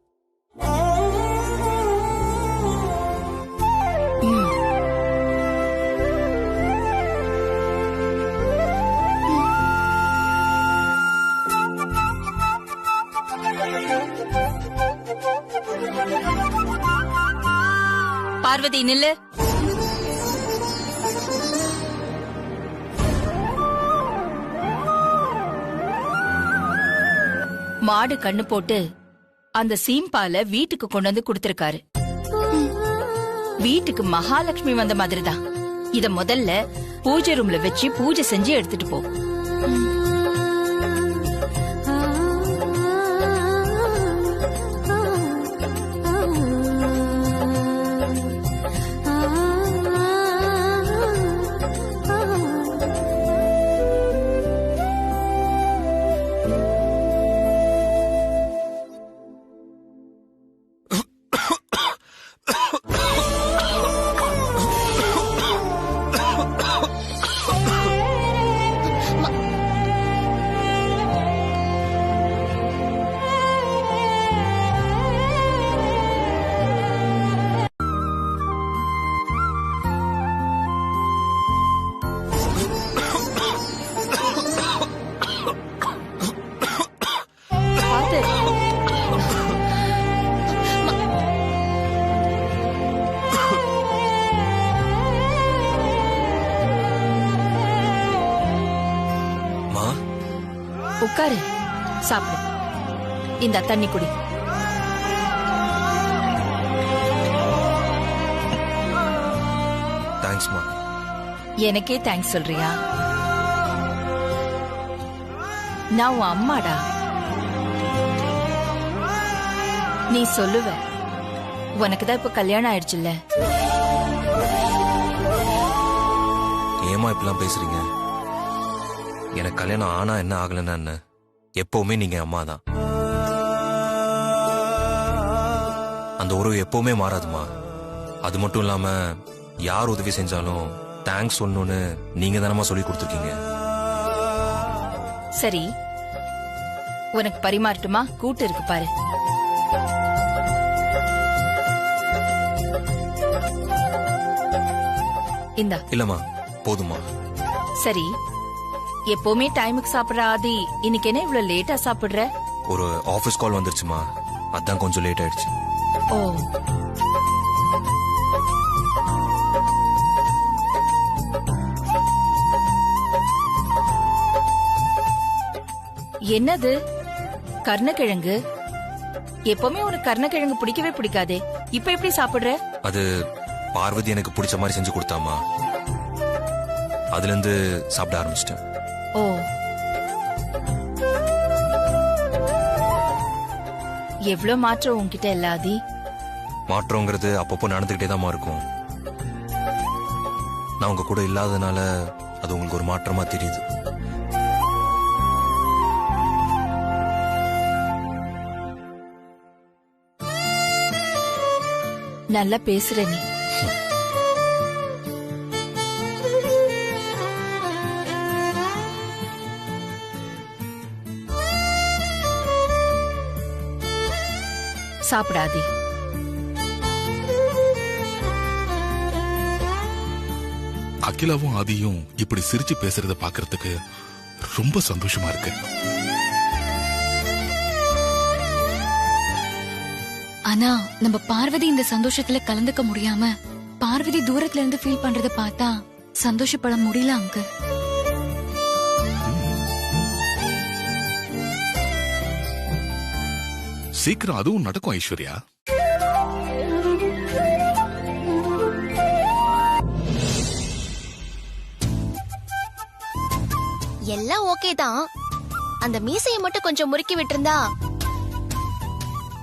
பார்வதி நில்லு. மாடு கண்ணு போட்டு அந்த சீம்பால வீட்டுக்கு கொண்டு வந்து கொடுத்திருக்காரு. வீட்டுக்கு மகாலட்சுமி வந்த மாதிரிதான். இத முதல்ல பூஜை ரூம்ல வச்சு பூஜை செஞ்சு எடுத்துட்டு போ. உட்காரு, சாப்பிடு. இந்த தண்ணி குடி. தேங்க்ஸ்மா. எனக்கே தேங்க்ஸ் சொல்றியா? நான் உன் அம்மாடா. நீ சொல்லுவ, உனக்குதான் இப்ப கல்யாணம் ஆயிடுச்சுல்ல. ஏமா இப்பெல்லாம் பேசுறீங்க? எனக்கு கல்யாணம் ஆனா என்ன ஆகலன்னா என்ன, எப்பவுமே நீங்க அம்மா தான். அந்த உறவு எப்பவுமே மாறாதுமா. அது மட்டும் இல்லாம யார் உதவி செஞ்சாலும் தேங்க்ஸ் சொல்லணும்னு நீங்க தானமா சொல்லி கொடுத்துருக்கீங்க. சரி, உனக்கு பரிமாறட்டுமா? கூட்டு இருக்கு பாரு. இந்தா. இல்லம்மா, போதுமா. சரி, எப்பவுமே டைமுக்கு சாப்பிடுற ஆதி இன்னைக்கு என்ன இவ்வளவு லேட்டா சாப்பிடுற? ஒரு ஆபீஸ் கால் வந்துருச்சுமா, அதான் கொஞ்சம் லேட் ஆயிடுச்சு. ஓ, என்னது கர்ணக்கிழங்கு எப்பவுமே உனக்கு கர்ணக்கிழங்கு பிடிக்கவே பிடிக்காதே, இப்ப எப்படி சாப்பிடுற? அது பார்வதி எனக்கு பிடிச்ச மாதிரி செஞ்சு கொடுத்தாமா, அதுல இருந்து சாப்பிட ஆரம்பிச்சிட்டேன். ஓ, எவ்வளவு மாற்றம் உன்கிட்ட இல்லாதி? மாற்றங்கிறது அப்பப்போ நடந்துகிட்டே தான் இருக்கும். நான் உங்க கூட இல்லாதனால அது உங்களுக்கு ஒரு மாற்றமா தெரியுது. நல்லா பேசுற நீ. சாப்பிடாதே. அகிலாவும் ஆதியும் இப்படி சிரிச்சு பேசுறத பாக்குறதுக்கு ரொம்ப சந்தோஷமா இருக்கு. ஆனா நம்ம பார்வதி இந்த சந்தோஷத்துல கலந்துக்க முடியாம பார்வதி தூரத்துல இருந்து ஃபீல் பண்றத பார்த்தா சந்தோஷப்பட முடியல அங்கிள். சீக்கிரம் அதுவும் நடக்கும் ஐஸ்வர்யா. எல்லாம் ஓகே தான், அந்த மீசையை மட்டும் கொஞ்சம் முறுக்கி விட்டிருந்தா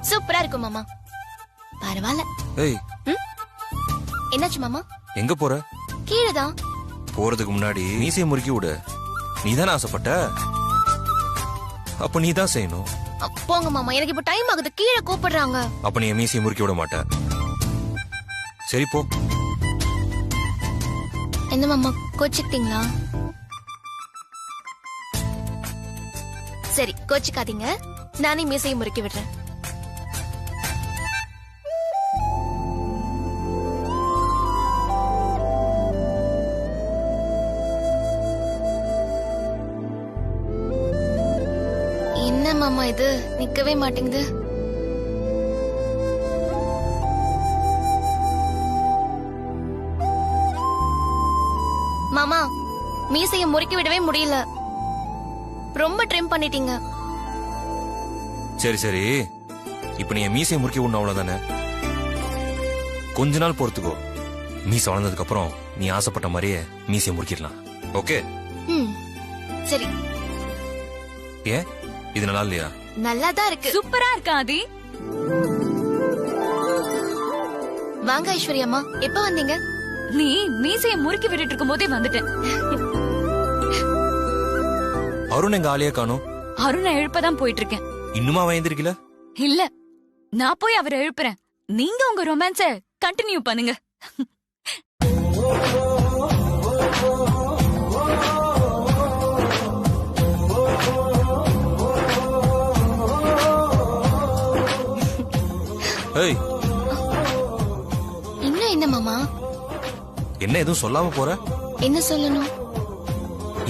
சூப்பரா இருக்கும் மாமா. பரவாயில்ல. ஏய், என்னாச்சு மாமா? எங்க போற? கீழதான். போறதுக்கு முன்னாடி மீசையை முறுக்கி விடு. நீதானே ஆசைப்பட்ட, அப்ப நீதான் செய்யணும். போங்க மாமா, எனக்கு இப்ப டைம் ஆகுது, கீழே கூப்பிடுறாங்க. அப்ப நீ மீசையை முறுக்கி விட மாட்ட. சரி போ. என்ன மாமா கோச்சிக்கிட்டீங்களா? சரி கோச்சிக்காதீங்க, நானே மீசையை முறுக்கி விடுறேன். என்ன மாமா இது நிக்கவே மாட்டேங்குது? மாமா மீசையை முறுக்கி விடவே முடியல, ரொம்ப ட்ரிம் பண்ணிட்டீங்க. சரி சரி, இப்ப நீ மீசையை முறுக்கி விடணும் அவ்வளவுதானே. கொஞ்ச நாள் பொறுத்துக்கோ, மீசை வளர்ந்ததுக்கு அப்புறம் நீ ஆசைப்பட்ட மாதிரியே மீசையை முறுக்கிடலாம். ஓகே? சரி. ஏன் இது நல்லா இல்லையா? நல்லாதான் இருக்கு. சூப்பரா இருக்கா ஆதி? வாங்க ஐஸ்வர்யம்மா, எப்ப வந்தீங்க? நீ மீசையை முறுக்கி விட்டுட்டு இருக்கும் போதே வந்துட்டேன். அருண் எங்க ஆளையே காணோம். அருணை எழுப்பதான் போயிட்டு இருக்கேன். இன்னுமா வயந்திருக்கல? இல்ல, நான் போய் அவரை எழுப்புறேன். நீங்க உங்க ரொமான்ஸ கண்டினியூ பண்ணுங்க. இன்னும் என்ன மாமா? என்ன எதுவும் சொல்லாம போற? என்ன சொல்லணும்?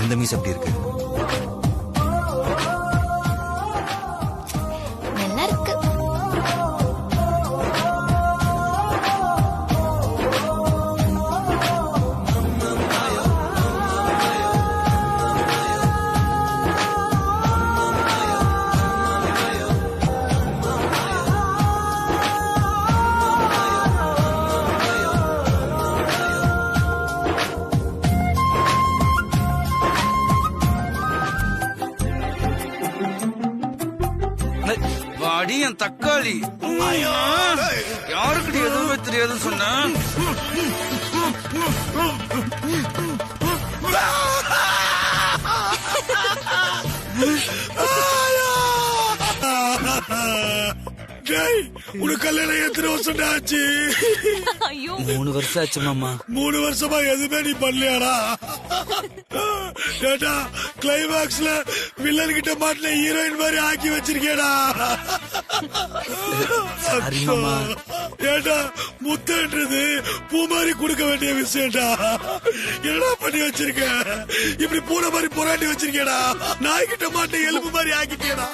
இந்த மீஸ் எப்படி இருக்கு? நல்லா இருக்கு. வாடியன் தக்காளி, யாருக்கிட்ட எதுவுமே தெரியாதுன்னு சொன்ன? உனக்கு கல்யாணம் எத்தனை வருஷம் ஆச்சு? 3 வருஷம் ஆச்சு மாமா. 3 வருஷமா எதுவுமே நீ பண்ணலையாடா? ஏடா கிளைமாக்ஸ்ல வில்லன் கிட்ட மாட்டின ஹீரோயின் மாதிரி ஆக்கி வச்சிருக்கேடா. ஏடா முத்தன்றது பூ மாதிரி கொடுக்க வேண்டிய விஷயம்டா, என்னடா பண்ணி வச்சிருக்க? இப்படி பூனை மாதிரி பொராட்டி வச்சிருக்கேடா, நாய்கிட்ட மாட்டின எலும்பு மாதிரி ஆக்கிட்டேடா.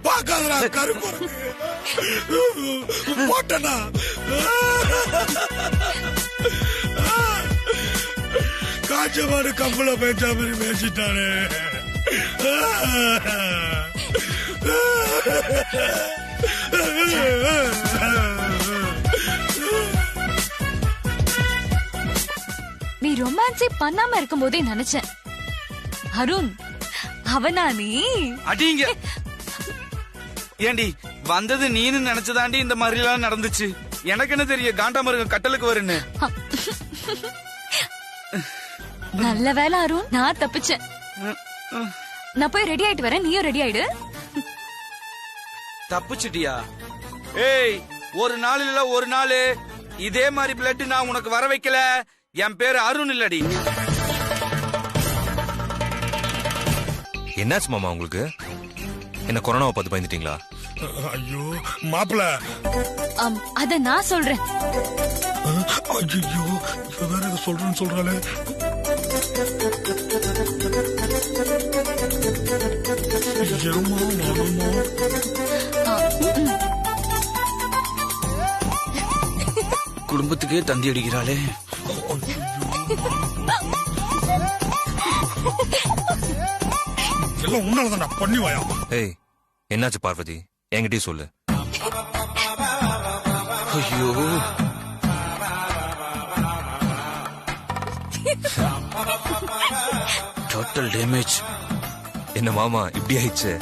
பாக்காதடா கருப்பு போட்டனா. காஞ்ச மாடு கம்பள பேச்சா மாதிரி பேசிட்டானே. நீ ரொமான்ஸே பண்ணாம இருக்கும் போதே நினைச்சேன். அருண் அவனா நீ? அடிங்க. ஏண்டி வந்தது நீன்னு நினைச்சதாண்டி இந்த மாதிரி எல்லாம் நடந்துச்சு. எனக்கு என்ன தெரியும் காண்டாமருங்க கட்டலுக்கு வருன்னு. நல்ல வேலை அருண், நான் தப்பிச்சேன். நான் போய் ரெடி ஆயிட்டு வரேன், நீயும் ரெடி ஆயிடு. தப்பிச்சிட்டியா? ஏய், ஒரு நாள் இல்ல ஒரு நாள் இதே மாதிரி பிளட் நான் உனக்கு வர வைக்கல. என் பேரு அருண் இல்லடி. என்னாச்சு மாமா உங்களுக்கு? என்ன கொரோனாவை பார்த்து பயந்துட்டீங்களா? ஐயோ மாப்பிள்ள, அத நான் சொல்றேன். ஐயோ இவதான் சொல்றேன்னு சொல்றாளே. குடும்பத்துக்கே தந்தி அடிக்கிறாளே. எல்லாம் உன்னாலதான் பண்ணி வாயா. ஏய், என்னாச்சு பார்வதி? என்கிட்டயே சொல்லு. ஐயோ, டோட்டல் டேமேஜ். என்ன மாமா இப்படி ஆயிடுச்சு?